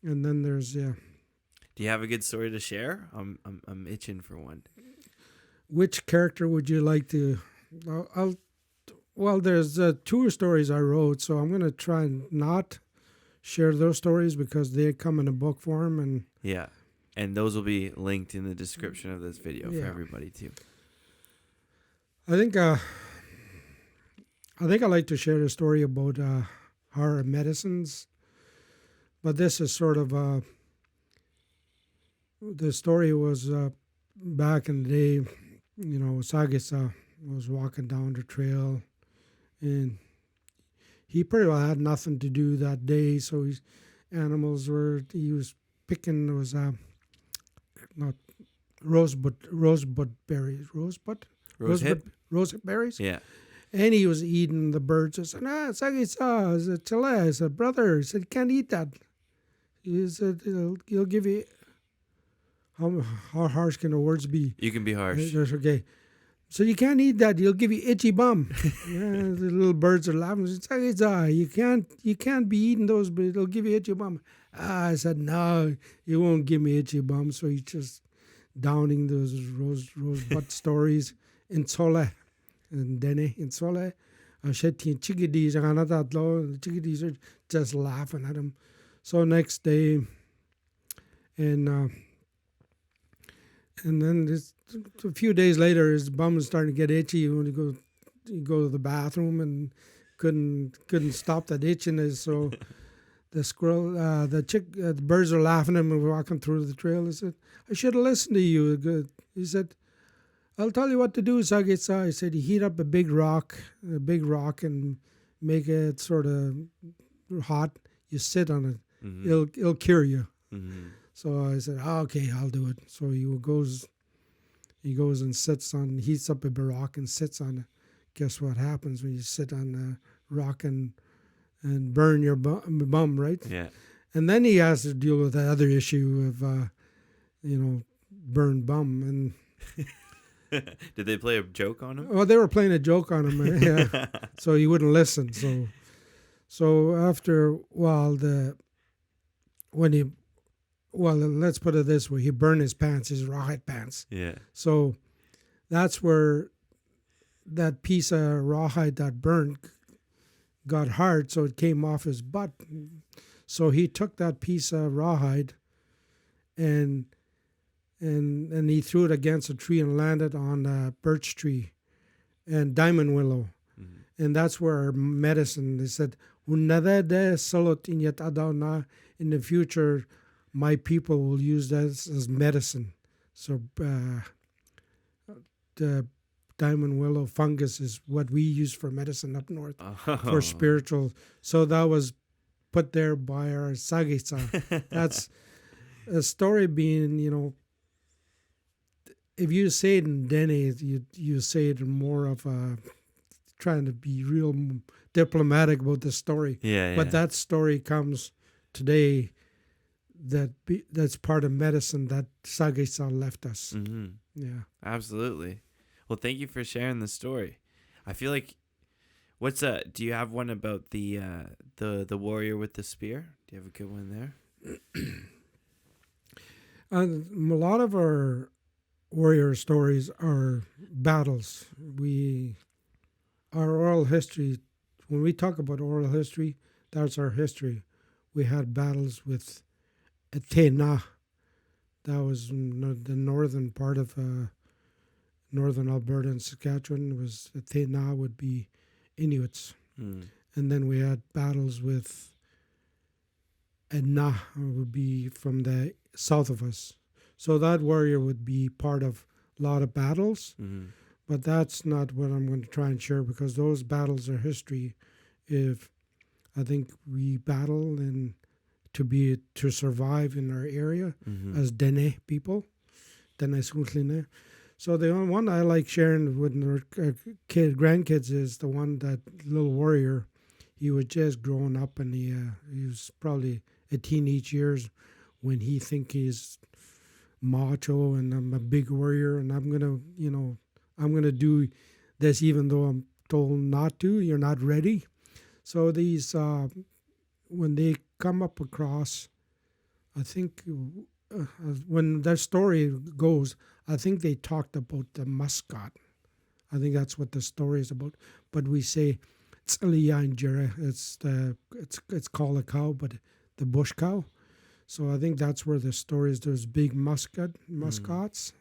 then there's Do you have a good story to share? I'm itching for one. Which character would you like to? Well, there's 2 stories I wrote, so I'm going to try and not share those stories because they come in a book form, and yeah, and those will be linked in the description of this video for everybody too. I think I'd like to share a story about our medicines, but this is sort of the story was back in the day. Sakisak was walking down the trail, and he pretty well had nothing to do that day, so he was picking, not rosebud berries. Rosebud berries? Yeah. And he was eating the birds. I said, Sakisak, I said, Chile. I said, brother, he said, you can't eat that. He said, he'll give you, how harsh can the words be? You can be harsh. Okay. So you can't eat that. You'll give you itchy bum. The little birds are laughing. You can't be eating those, but it'll give you itchy bum. I said, no, it won't give me itchy bum. So he's just downing those rosebud stories in Sole and Dene in Sole. Chickadees the chickadees are just laughing at him. So next day, and then a few days later, his bum was starting to get itchy. When he go to the bathroom and couldn't stop that itching. So the squirrel, the birds are laughing at him and walking through the trail. He said, I should have listened to you. Good. He said, I'll tell you what to do, Sakisak. He said, you heat up a big rock, and make it sort of hot. You sit on it. It'll cure you. So I said, okay, I'll do it. So he goes and heats up a rock and sits on it. Guess what happens when you sit on the rock and burn your bum, right? Yeah. And then he has to deal with the other issue of, burned bum. And did they play a joke on him? Well, they were playing a joke on him, yeah. So he wouldn't listen. So after a while, let's put it this way: he burned his pants, his rawhide pants. Yeah. So that's where that piece of rawhide that burned got hard, so it came off his butt. So he took that piece of rawhide and and he threw it against a tree and landed on a birch tree and diamond willow. Mm-hmm. And that's where medicine, they said, in the future, my people will use that as medicine. So the diamond willow fungus is what we use for medicine up north, for spiritual. So that was put there by our Sakisak. That's a story being, if you say it in Dene, you say it in more of a trying to be real diplomatic about the story. Yeah. But that story comes today. That's part of medicine that Sakisak left us. Mm-hmm. Yeah, absolutely. Well, thank you for sharing the story. I feel like, do you have one about the warrior with the spear? Do you have a good one there? A lot of our warrior stories are battles. Our oral history, when we talk about oral history, that's our history. We had battles with Dene. That was in the northern part of northern Alberta and Saskatchewan. Was Dene would be Inuits. And then we had battles with Edna, would be from the south of us. So that warrior would be part of a lot of battles. Mm-hmm. But that's not what I'm going to try and share, because those battles are history. If I think we battle and to survive in our area as Dene people, Dene Sutline. So the only one I like sharing with our grandkids is the one, that little warrior. He was just growing up, and he was probably a teenage years when he think he's macho and I'm a big warrior and I'm gonna do this even though I'm told not to. You're not ready. So these when they come up across, I think when their story goes, I think they talked about the muscat. I think that's what the story is about. But we say it's called a cow, but the bush cow. So I think that's where the story is. There's big muscats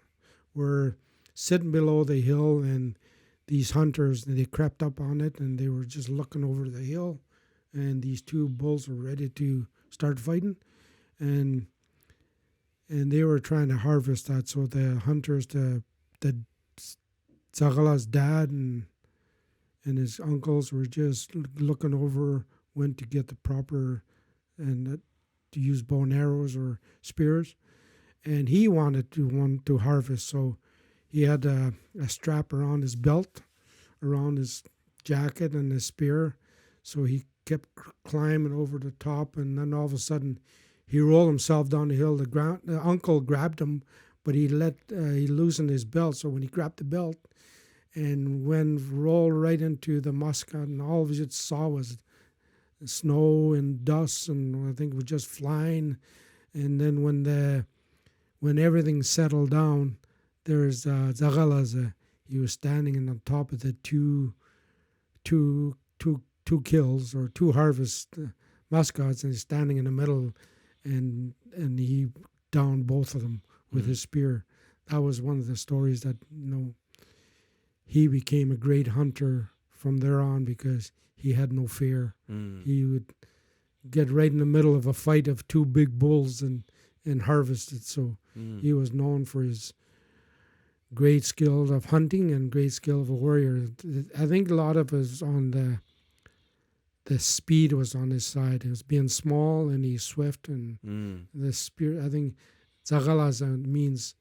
were sitting below the hill, and these hunters, they crept up on it, and they were just looking over the hill, and these two bulls were ready to start fighting, and they were trying to harvest that. So the hunters, the Zagala's dad and his uncles were just looking over when to get the proper and to use bow and arrows or spears, and he wanted to harvest. So he had a strap around his belt, around his jacket and his spear. So he kept climbing over the top, and then all of a sudden he rolled himself down the hill. The uncle grabbed him, but he loosened his belt. So when he grabbed the belt and rolled right into the muscat, and all of it saw was snow and dust, and I think it was just flying. And then when everything settled down, there's Zagala's. He was standing on the top of the two kills or two harvest muscats, and he's standing in the middle, and he downed both of them with his spear. That was one of the stories that he became a great hunter from there on, because he had no fear. He would get right in the middle of a fight of two big bulls and harvest it. So he was known for his great skill of hunting and great skill of a warrior. I think a lot of it was on the speed was on his side. It was being small and he's swift, and the spirit. I think Zagalaza means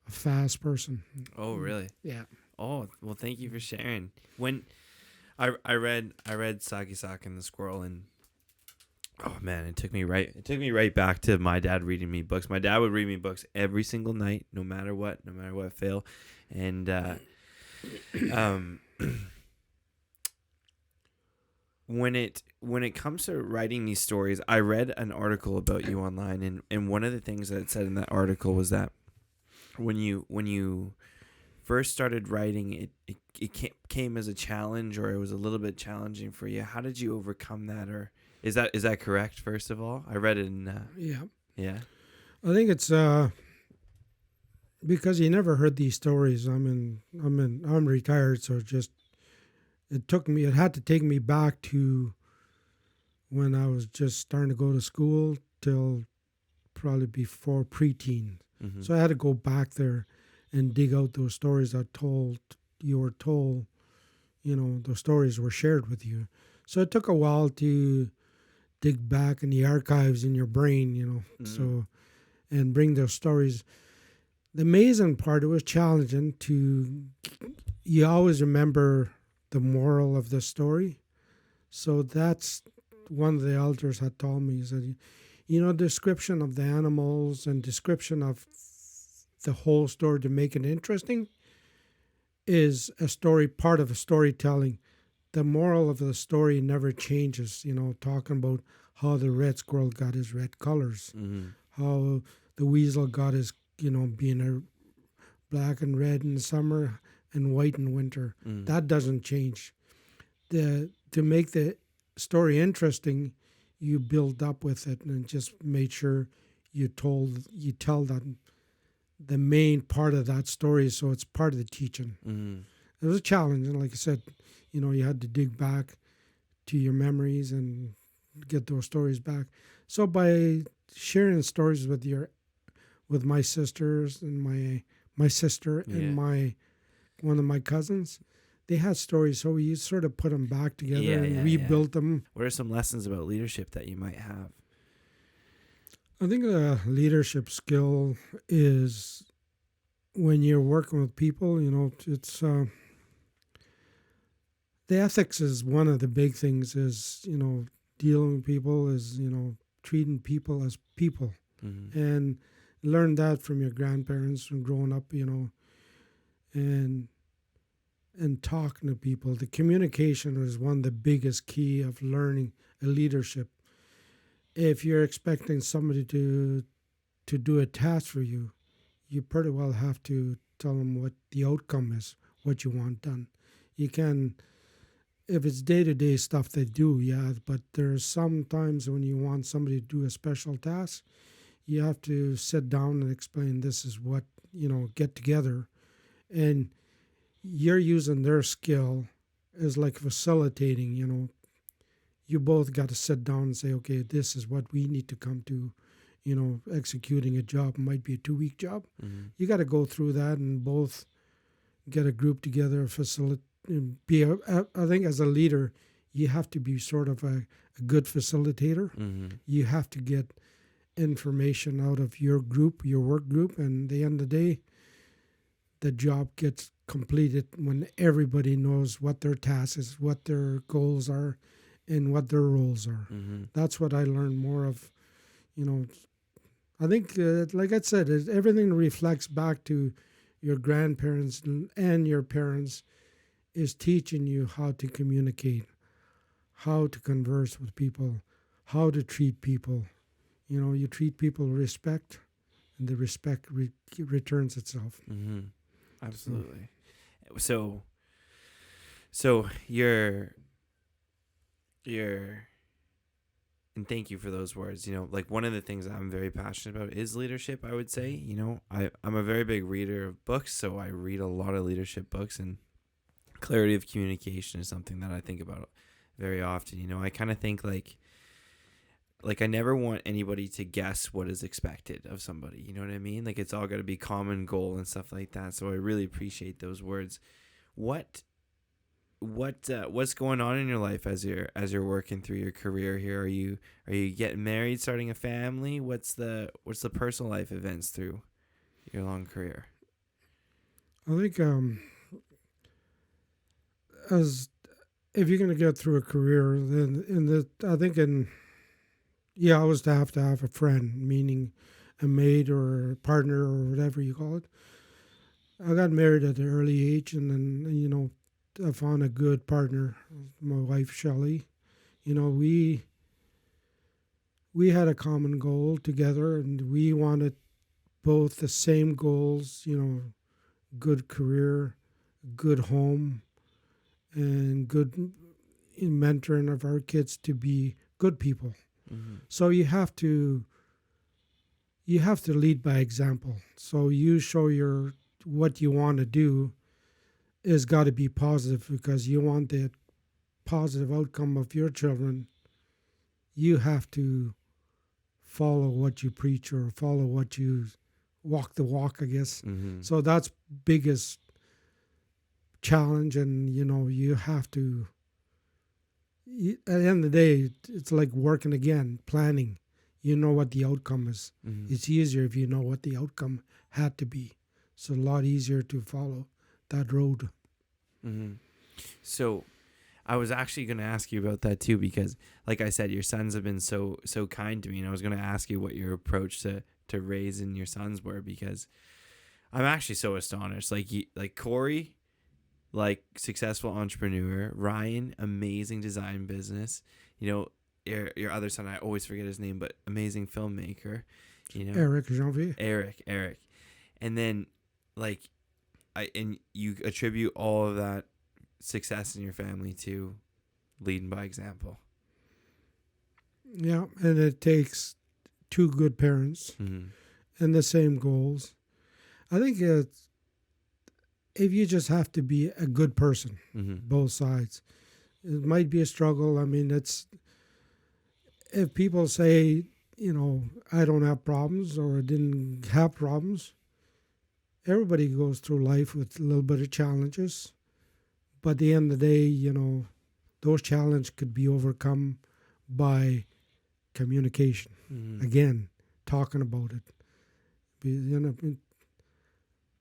a fast person. Oh, really? Yeah. Oh, well, thank you for sharing. When I read Sakisak and the Squirrel, and oh man, it took me right back to my dad reading me books. My dad would read me books every single night, no matter what fail. And when it comes to writing these stories, I read an article about you online, and one of the things that it said in that article was that when you first started writing, it came as a challenge, or it was a little bit challenging for you. How did you overcome that? Or is that correct? First of all, I read it in yeah. Yeah. I think it's because you never heard these stories. I'm retired, so it had to take me back to when I was just starting to go to school till probably before preteen. Mm-hmm. So I had to go back there and dig out those stories you were told, those stories were shared with you. So it took a while to dig back in the archives in your brain, so, and bring those stories. The amazing part, it was challenging you always remember the moral of the story. So that's one of the elders had told me, is that, description of the animals and description of the whole story to make it interesting is part of a storytelling. The moral of the story never changes, talking about how the red squirrel got his red colors, how the weasel got his, being a black and red in the summer and white in winter. That doesn't change. To make the story interesting, you build up with it and just made sure you tell that the main part of that story, so it's part of the teaching. It was a challenge, and like I said, you had to dig back to your memories and get those stories back. So by sharing stories with my sisters and my sister and one of my cousins, they had stories, so we sort of put them back together and rebuilt them. What are some lessons about leadership that you might have? I think the leadership skill is when you're working with people, it's the ethics is one of the big things, is, dealing with people, is, treating people as people. And learn that from your grandparents, from growing up, and talking to people. The communication is one of the biggest key of learning a leadership. If you're expecting somebody to do a task for you, you pretty well have to tell them what the outcome is, what you want done. You can, if it's day-to-day stuff they do, but there's sometimes when you want somebody to do a special task, you have to sit down and explain, this is what, get together. And you're using their skill as like facilitating, you both got to sit down and say, okay, this is what we need to come to, executing a job. It might be a 2-week job. You got to go through that and both get a group together, I think as a leader, you have to be sort of a good facilitator. You have to get information out of your group, your work group, and at the end of the day, the job gets completed when everybody knows what their task is, what their goals are, and what their roles are. That's what I learned more of. I think, like I said, everything reflects back to your grandparents and your parents, is teaching you how to communicate, how to converse with people, how to treat people. You treat people with respect, and the respect returns itself. Absolutely. So you're, and thank you for those words. Like one of the things I'm very passionate about is leadership, I would say. I'm a very big reader of books, so I read a lot of leadership books, and clarity of communication is something that I think about very often. I kind of think like I never want anybody to guess what is expected of somebody. You know what I mean? Like it's all got to be common goal and stuff like that. So I really appreciate those words. What's going on in your life as you're working through your career here? Are you getting married, starting a family? What's the personal life events through your long career? I think as if you're going to get through a career, then I always have to have a friend, meaning a mate or a partner or whatever you call it. I got married at an early age, and then, I found a good partner, my wife, Shelley. We had a common goal together, and we wanted both the same goals, good career, good home, and good mentoring of our kids to be good people. So you have to you have to lead by example. So you show what you want to do is got to be positive because you want the positive outcome of your children. You have to follow what you preach or follow what you walk the walk, I guess. Mm-hmm. So that's biggest challenge, and you have to. At the end of the day, it's like working again, planning. You know what the outcome is. Mm-hmm. It's easier if you know what the outcome had to be. It's a lot easier to follow that road. Mm-hmm. So I was actually going to ask you about that too, because like I said, your sons have been so kind to me, and I was going to ask you what your approach to raising your sons were, because I'm actually so astonished. Like Corey, like successful entrepreneur, Ryan, amazing design business, your other son, I always forget his name, but amazing filmmaker, Eric Janvier. Eric. And then and you attribute all of that success in your family to leading by example. Yeah, and it takes two good parents Mm-hmm. and the same goals. I think if you just have to be a good person, Mm-hmm. both sides. It might be a struggle. I mean, if people say, I don't have problems or I didn't have problems, everybody goes through life with a little bit of challenges. But at the end of the day, those challenges could be overcome by communication. Mm-hmm. Again, talking about it.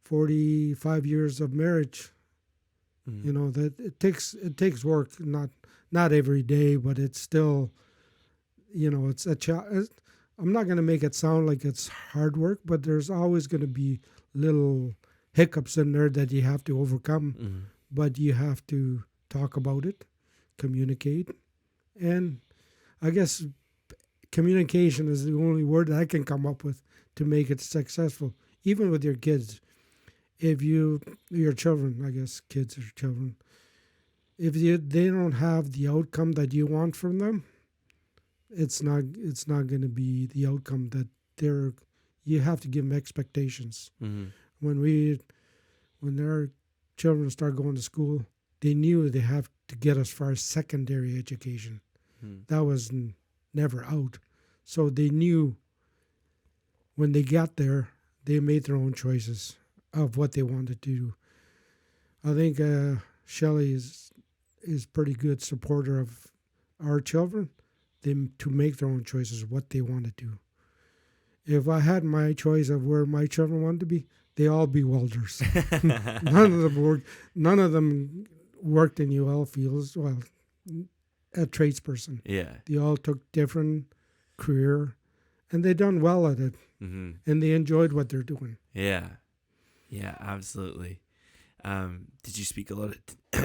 45 years of marriage, Mm-hmm. that it takes work, not every day, but it's still, it's I'm not going to make it sound like it's hard work, but there's always going to be little hiccups in there that you have to overcome. Mm-hmm. But you have to talk about it, communicate, and I guess communication is the only word that I can come up with to make it successful, even with your kids. If your children, I guess kids are children, if they don't have the outcome that you want from them, it's not going to be the outcome that you have to give them expectations. Mm-hmm. When their children start going to school, they knew they have to get as far as secondary education. Mm-hmm. That was never out. So they knew when they got there, they made their own choices of what they wanted to do. I think Shelley is pretty good supporter of our children, them to make their own choices of what they want to do. If I had my choice of where my children wanted to be, they all be welders. None of them worked in UL fields. Well, a tradesperson. Yeah. They all took different career, and they done well at it, Mm-hmm. and they enjoyed what they're doing. Yeah. Yeah, absolutely. Did you speak a lot of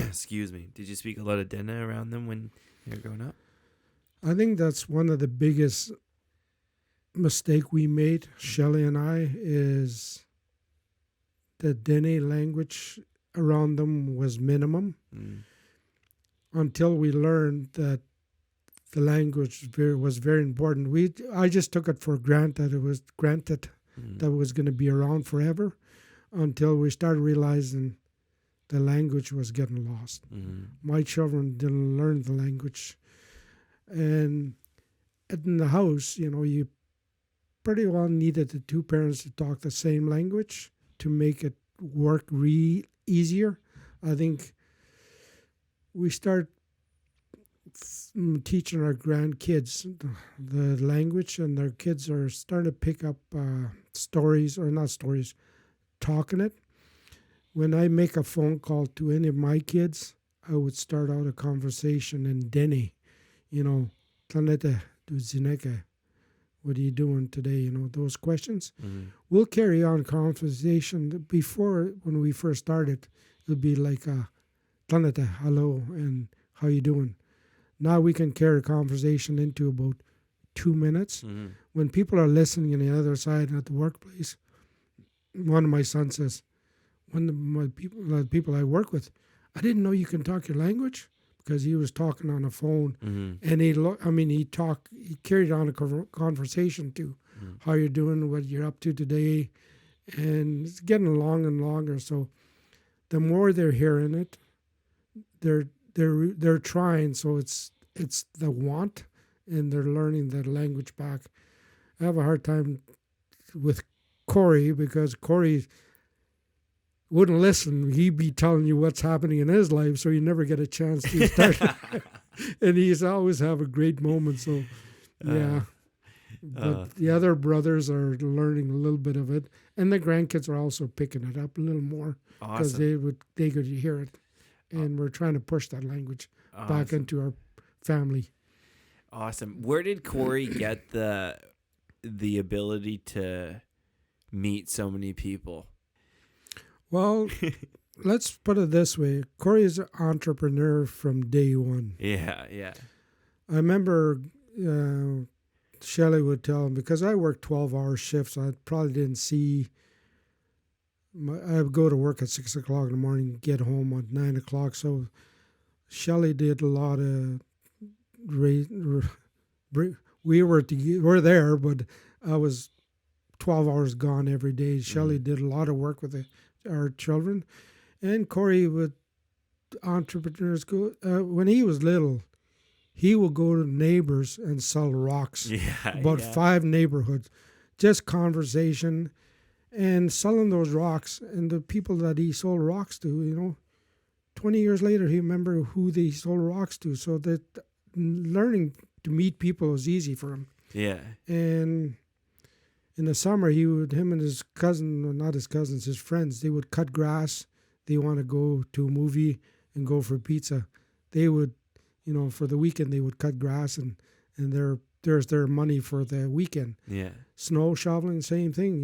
excuse me? Did you speak a lot of Dene around them when they were growing up? I think that's one of the biggest mistake we made, Shelley and I, is the Dene language around them was minimum until we learned that the language was very important. I just took it for granted that it was that it was going to be around forever, until we started realizing the language was getting lost. Mm-hmm. My children didn't learn the language. And in the house, you pretty well needed the two parents to talk the same language to make it work easier. I think we start teaching our grandkids the language, and their kids are starting to pick up talking it. When I make a phone call to any of my kids, I would start out a conversation in Dene. Planete du zineke. What are you doing today? Those questions. Mm-hmm. We'll carry on conversation. Before, when we first started, it would be like, Planete, hello, and how you doing? Now we can carry a conversation into about 2 minutes. Mm-hmm. When people are listening on the other side at the workplace, one of my sons says, one of my people I work with, I didn't know you can talk your language, because he was talking on a phone, Mm-hmm. and he carried on a conversation to how you're doing, what you're up to today. And it's getting long and longer. So the more they're hearing it, they're trying. So it's the want, and they're learning the language back. I have a hard time with Corey because Corey wouldn't listen. He'd be telling you what's happening in his life, so you never get a chance to start. And he's always have a great moment. So, yeah. But the other brothers are learning a little bit of it, and the grandkids are also picking it up a little more because they could hear it, and we're trying to push that language back into our family. Awesome. Where did Corey get the ability to meet so many people? Well, let's put it this way. Corey is an entrepreneur from day one. Yeah. I remember Shelley would tell him, because I worked 12-hour shifts, I probably didn't see. I would go to work at 6 o'clock in the morning, get home at 9 o'clock. So Shelley did a lot of. We were there, but I was 12 hours gone every day. Shelley did a lot of work with our children, and Corey would entrepreneurs go when he was little. He would go to neighbors and sell rocks. About 5 neighborhoods, just conversation, and selling those rocks. And the people that he sold rocks to, 20 years later, he remembered who they sold rocks to. So that learning to meet people was easy for him. Yeah. And in the summer, him and his cousin, well, not his cousins, his friends, they would cut grass. They want to go to a movie and go for pizza. They would, for the weekend, they would cut grass, and there's their money for the weekend. Yeah. Snow shoveling, same thing.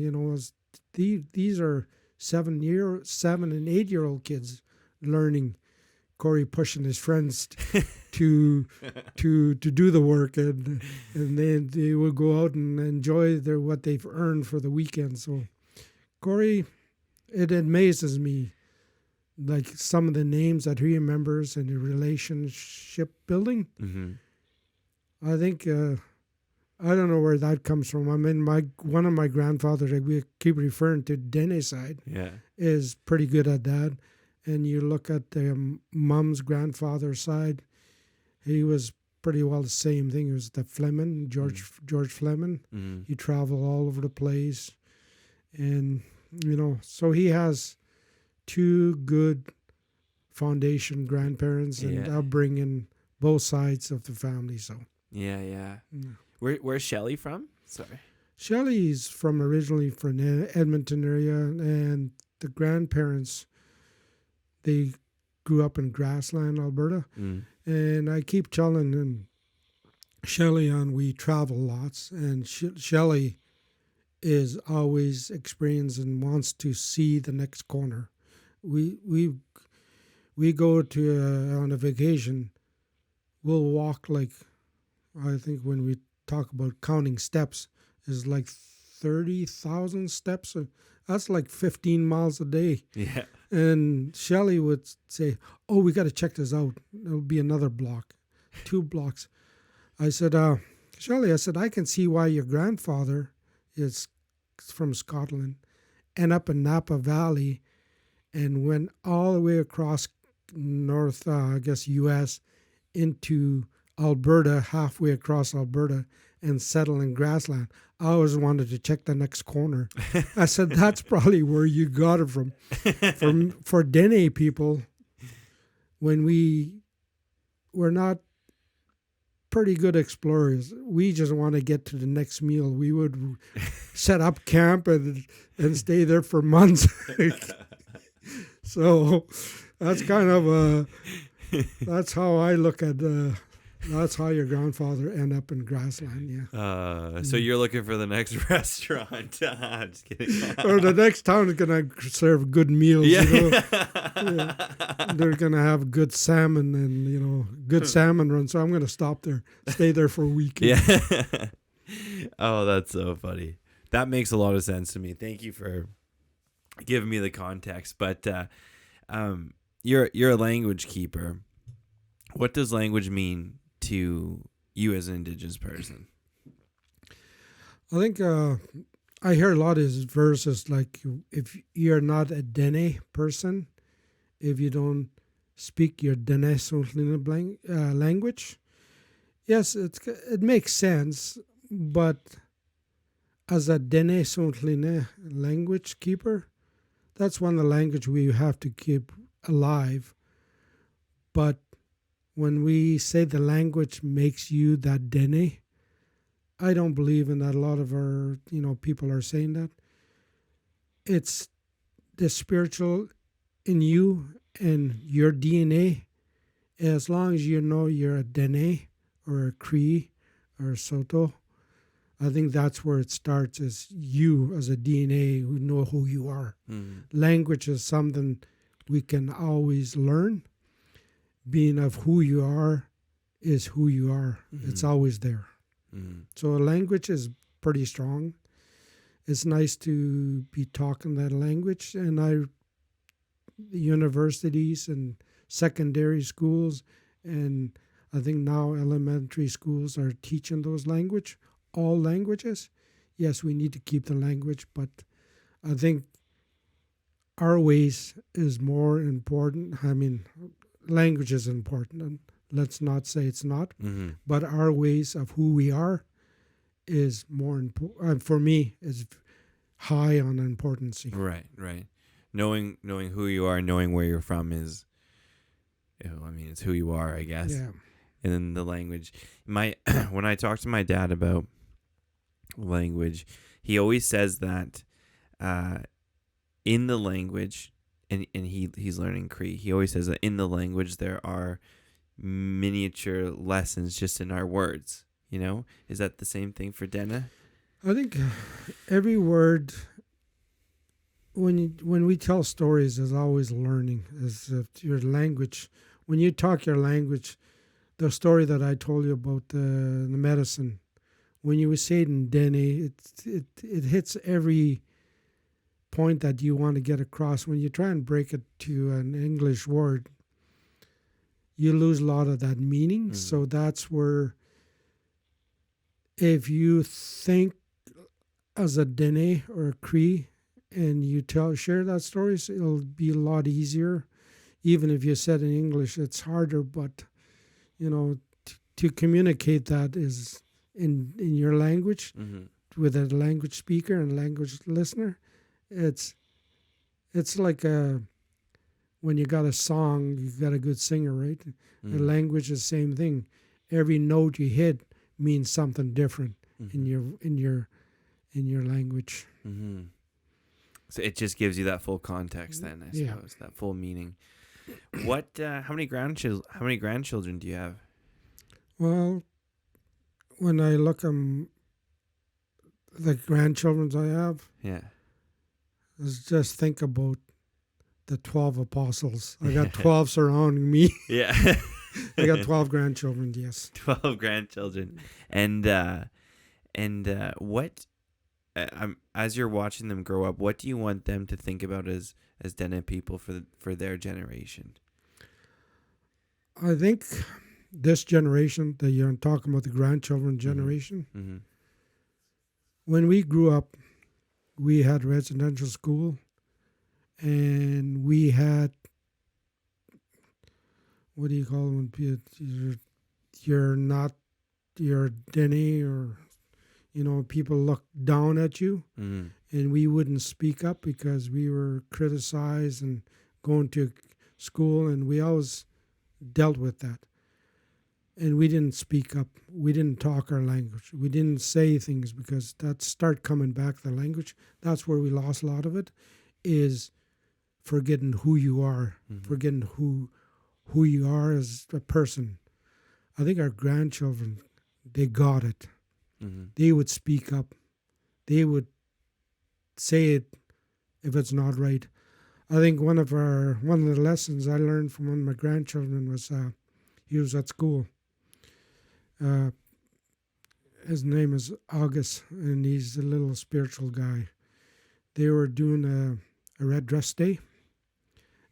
These are 7 and 8 year old kids learning. Corey pushing his friends to do the work, and then they will go out and enjoy what they've earned for the weekend. So Corey, it amazes me, like some of the names that he remembers and the relationship building. Mm-hmm. I think I don't know where that comes from. I mean, one of my grandfathers, like we keep referring to Dene side, is pretty good at that. And you look at the mom's grandfather's side, he was pretty well the same thing. He was the Fleming, George Fleming. Mm-hmm. He traveled all over the place. And, so he has 2 good foundation grandparents and upbringing both sides of the family. So Yeah. Where's Shelley from? Sorry. Shelley's originally from Edmonton area, and the grandparents, they grew up in Grassland, Alberta. And I keep telling Shelley we travel lots, and Shelley is always experienced and wants to see the next corner. We go to on a vacation, we'll walk like, I think when we talk about counting steps, is like 30,000 steps. That's like 15 miles a day. Yeah. And Shelley would say, "Oh, we got to check this out. It'll be another block, 2 blocks." I said, Shelley, I can see why your grandfather is from Scotland and up in Napa Valley and went all the way across north, U.S. into Alberta, halfway across Alberta, and settle in Grassland. I always wanted to check the next corner. I said, that's probably where you got it from. For Dene people, when we're not pretty good explorers, we just want to get to the next meal. We would set up camp and stay there for months. So that's kind of that's how I look at that's how your grandfather end up in Grassland, yeah. So you're looking for the next restaurant. Just kidding. Or the next town is going to serve good meals, Yeah. They're going to have good salmon and, good salmon run. So I'm going to stop there, stay there for a week. Yeah. Oh, that's so funny. That makes a lot of sense to me. Thank you for giving me the context. But you're a language keeper. What does language mean to you as an Indigenous person? I think I hear a lot of these verses like if you're not a Dene person, if you don't speak your Dene language, yes, it makes sense, but as a Dene language keeper, that's one of the language we have to keep alive. But when we say the language makes you that Dene, I don't believe in that. A lot of our people are saying that. It's the spiritual in you and your DNA. As long as you know you're a Dene or a Cree or a Soto, I think that's where it starts, is you as a DNA who know who you are. Language is something we can always learn. Being of who you are is who you are. It's always there. So language is pretty strong. It's nice to be talking that language. And the universities and secondary schools, and I think now elementary schools are teaching those language, all languages. Yes, we need to keep the language, but I think our ways is more important. I mean, language is important, and let's not say it's not, but our ways of who we are is more important. For me, is high on importance. Right. Knowing who you are, knowing where you're from is, it's who you are, I guess. Yeah. And then the language. When I talk to my dad about language, he always says that in the language, and he's learning Cree, he always says that in the language there are miniature lessons just in our words. Is that the same thing for Dene? I think every word, when we tell stories, is always learning. Is your language. When you talk your language, the story that I told you about the medicine, when you say it in Dene, it hits every point that you want to get across. When you try and break it to an English word, you lose a lot of that meaning. So that's where, if you think as a Dene or a Cree and you share that story, so it'll be a lot easier. Even if you said in English, it's harder, but to communicate that is in your language with a language speaker and language listener. It's like when you got a song, you got a good singer, right? The language is the same thing. Every note you hit means something different in your language. So it just gives you that full context, then, I suppose, that full meaning. What? How many grandchildren do you have? Well, when I look at the grandchildren I have, let's just think about the 12 apostles. I got 12 surrounding me. Yeah. I got 12 grandchildren, yes. 12 grandchildren. And what, as you're watching them grow up, what do you want them to think about as Dene people for their generation? I think this generation that you're talking about, the grandchildren generation, when we grew up, we had residential school, and we had, what do you call it when you're Dene, or people look down at you, and we wouldn't speak up because we were criticized and going to school, and we always dealt with that. And we didn't speak up. We didn't talk our language. We didn't say things because that start coming back, the language. That's where we lost a lot of it, is forgetting who you are, forgetting who you are as a person. I think our grandchildren, they got it. They would speak up. They would say it if it's not right. I think one of the lessons I learned from one of my grandchildren was he was at school. His name is August, and he's a little spiritual guy. They were doing a red dress day,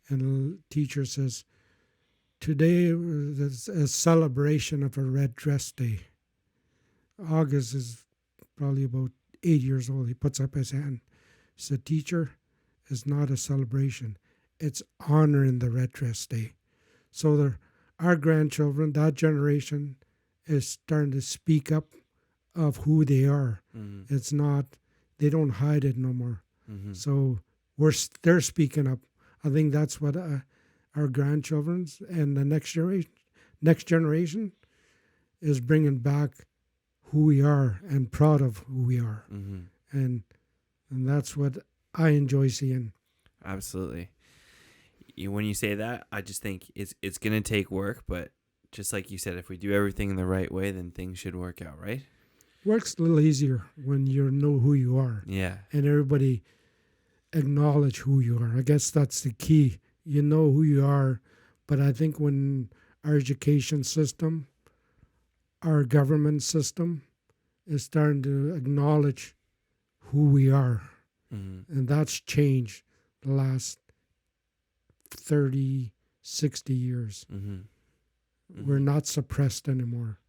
and the teacher says, today is a celebration of a red dress day. August is probably about 8 years old. He puts up his hand. He said, "Teacher, it's not a celebration. It's honoring the red dress day." So our grandchildren, that generation, is starting to speak up of who they are. Mm-hmm. It's not, they don't hide it no more. Mm-hmm. So they're speaking up. I think that's what our grandchildren's and the next generation is bringing back who we are and proud of who we are. Mm-hmm. And that's what I enjoy seeing. Absolutely. When you say that, I just think it's going to take work, but just like you said, if we do everything in the right way, then things should work out, right? Works a little easier when you know who you are. Yeah. And everybody acknowledge who you are. I guess that's the key. You know who you are. But I think when our education system, our government system is starting to acknowledge who we are. Mm-hmm. And that's changed the last 30, 60 years. Mm-hmm. Mm-hmm. We're not suppressed anymore.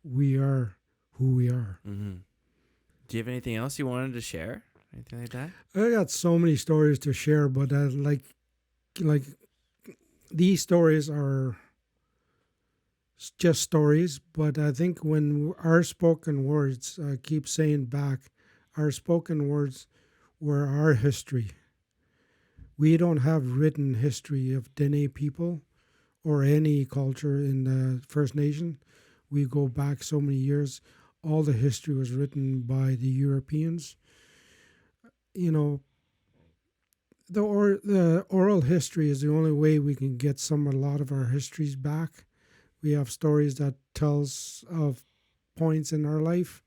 We are who we are. Mm-hmm. Do you have anything else you wanted to share? Anything like that? I got so many stories to share, but like these stories are just stories. But I think when our spoken words, I keep saying back, our spoken words were our history. We don't have written history of Dene people or any culture in the First Nation. We go back so many years. All the history was written by the Europeans. You know, the oral history is the only way we can get a lot of our histories back. We have stories that tells of points in our life,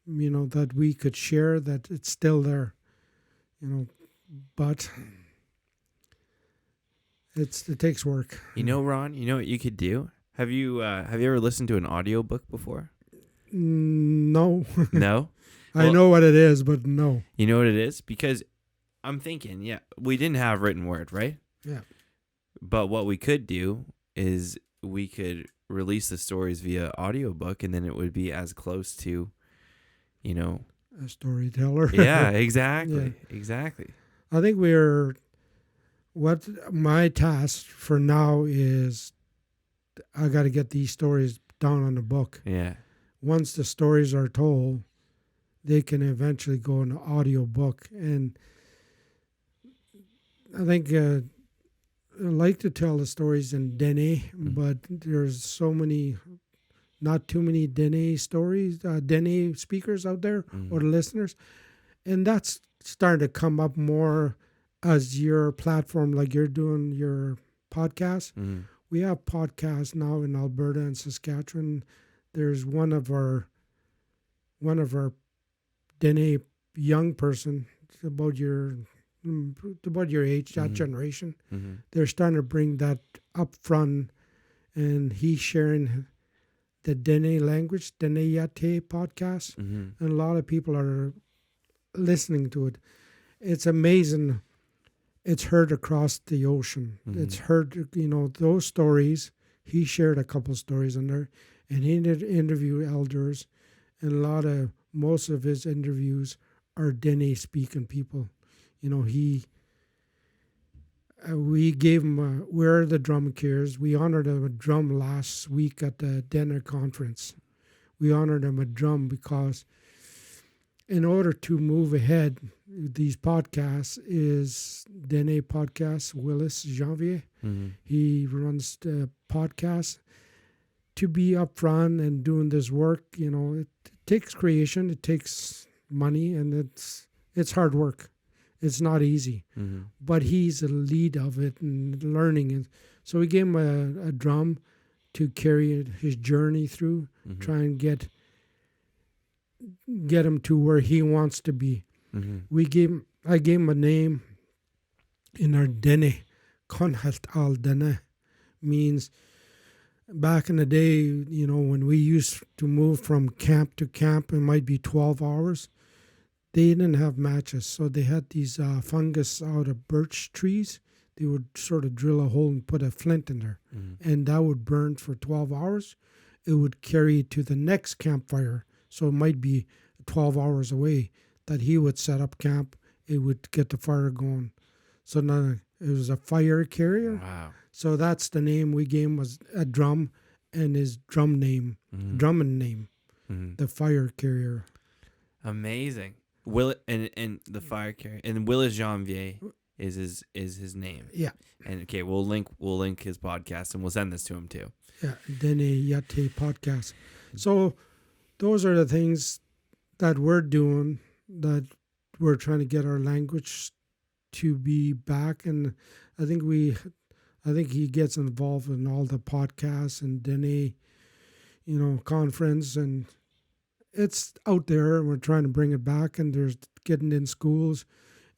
you know, that we could share, that it's still there, you know, but it takes work. You know, Ron, you know what you could do? Have you ever listened to an audiobook before? No. No? I know what it is, but no. You know what it is? Because I'm thinking, yeah, we didn't have written word, right? Yeah. But what we could do is we could release the stories via audiobook, and then it would be as close to, you know, a storyteller. Yeah, exactly. Yeah. Exactly. I think what my task for now is I got to get these stories down on the book. Yeah. Once the stories are told, they can eventually go in an audio book. And I think I like to tell the stories in Dene, but there's so many, not too many Dene stories, Dene speakers out there or listeners. And that's starting to come up more as your platform, like you're doing your podcast. We have podcasts now in Alberta and Saskatchewan. There's one of our Dene young person about your age, that generation. They're starting to bring that up front, and he's sharing the Dene language, Dene Yate podcast, and a lot of people are listening to it. It's amazing. It's heard across the ocean. It's heard, you know, those stories. He shared a couple stories in there, and he did interview elders, and most of his interviews are Dene speaking people. You know, we gave him, we're the drum killers. We honored him a drum last week at the Dene conference. We honored him a drum because in order to move ahead, these podcasts is Dene Podcast, Willis Janvier. He runs the podcast. To be upfront and doing this work, you know, it takes creation, it takes money, and it's hard work. It's not easy. But he's the lead of it and learning it. So we gave him a drum to carry his journey through, try and get him to where he wants to be. I gave him a name in our Dene. Konhalt al Dene means back in the day, you know, when we used to move from camp to camp, it might be 12 hours. They didn't have matches, so they had these fungus out of birch trees. They would sort of drill a hole and put a flint in there, and that would burn for 12 hours. It would carry to the next campfire, so it might be 12 hours away, that he would set up camp. It would get the fire going. So now it was a fire carrier. Wow. So that's the name we gave him, was a drum, and his drumming name, the fire carrier. Amazing. Will and the fire carrier, and Willis Janvier is his name. Yeah. And okay, we'll link his podcast, and we'll send this to him too. Yeah, Dene Yate podcast. So those are the things that we're doing, that we're trying to get our language to be back. And I think he gets involved in all the podcasts and Dene, conference, and it's out there, and we're trying to bring it back, and there's getting in schools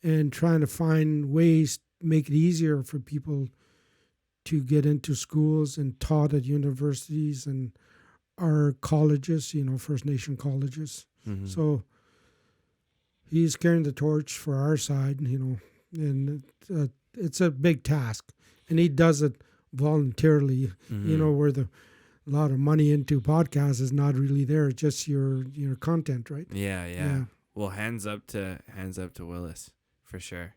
and trying to find ways to make it easier for people to get into schools and taught at universities and our colleges, First Nation colleges. Mm-hmm. So he's carrying the torch for our side, and it's a big task. And he does it voluntarily, where a lot of money into podcasts is not really there. It's just your content, right? Yeah. Well, hands up to Willis, for sure.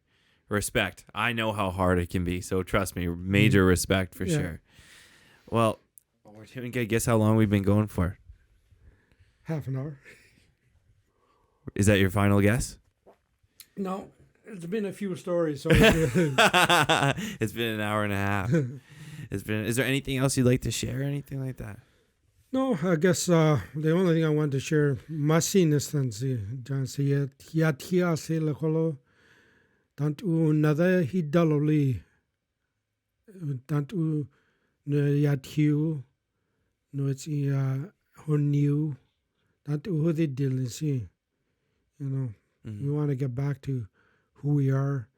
Respect. I know how hard it can be, so trust me, major respect for sure. Well, we're doing good. Guess how long we've been going for? Half an hour. Is that your final guess? No, it's been a few stories. So It's been an hour and a half. Is there anything else you'd like to share? Anything like that? No, I guess the only thing I wanted to share, Tantu nada hidaloli, tantu no yatiu, no it's honiu, tantu hudidilisi. We want to get back to who we are,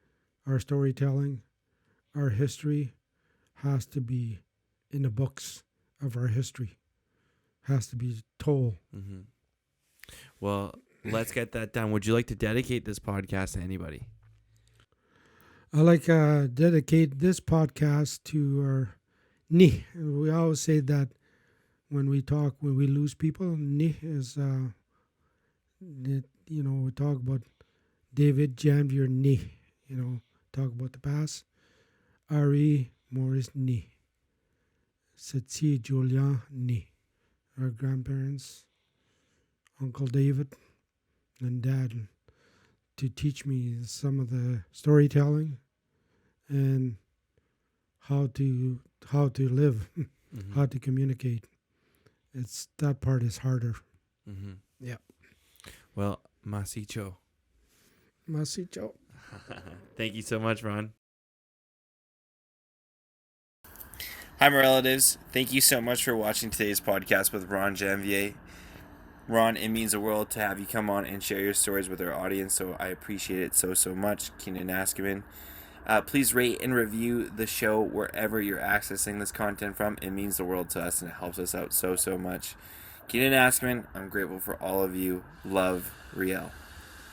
our storytelling, our history has to be in the books of our history, has to be told. Mm-hmm. Well, let's get that done. Would you like to dedicate this podcast to anybody? I like dedicate this podcast to our ni. We always say that when we lose people, ni is, we talk about David Janvier ni, talk about the past. Ari Morris ni. Setsi Julia ni. Our grandparents, Uncle David and Dad, to teach me some of the storytelling and how to live, how to communicate. That part is harder. Mm-hmm. Yeah. Well, Masicho. Masicho. Thank you so much, Ron. Hi, my relatives. Thank you so much for watching today's podcast with Ron Janvier. Ron, it means the world to have you come on and share your stories with our audience, so I appreciate it so much. Keenan Askaman. Please rate and review the show wherever you're accessing this content from. It means the world to us, and it helps us out so much. Keenan Askaman, I'm grateful for all of you. Love, Riel.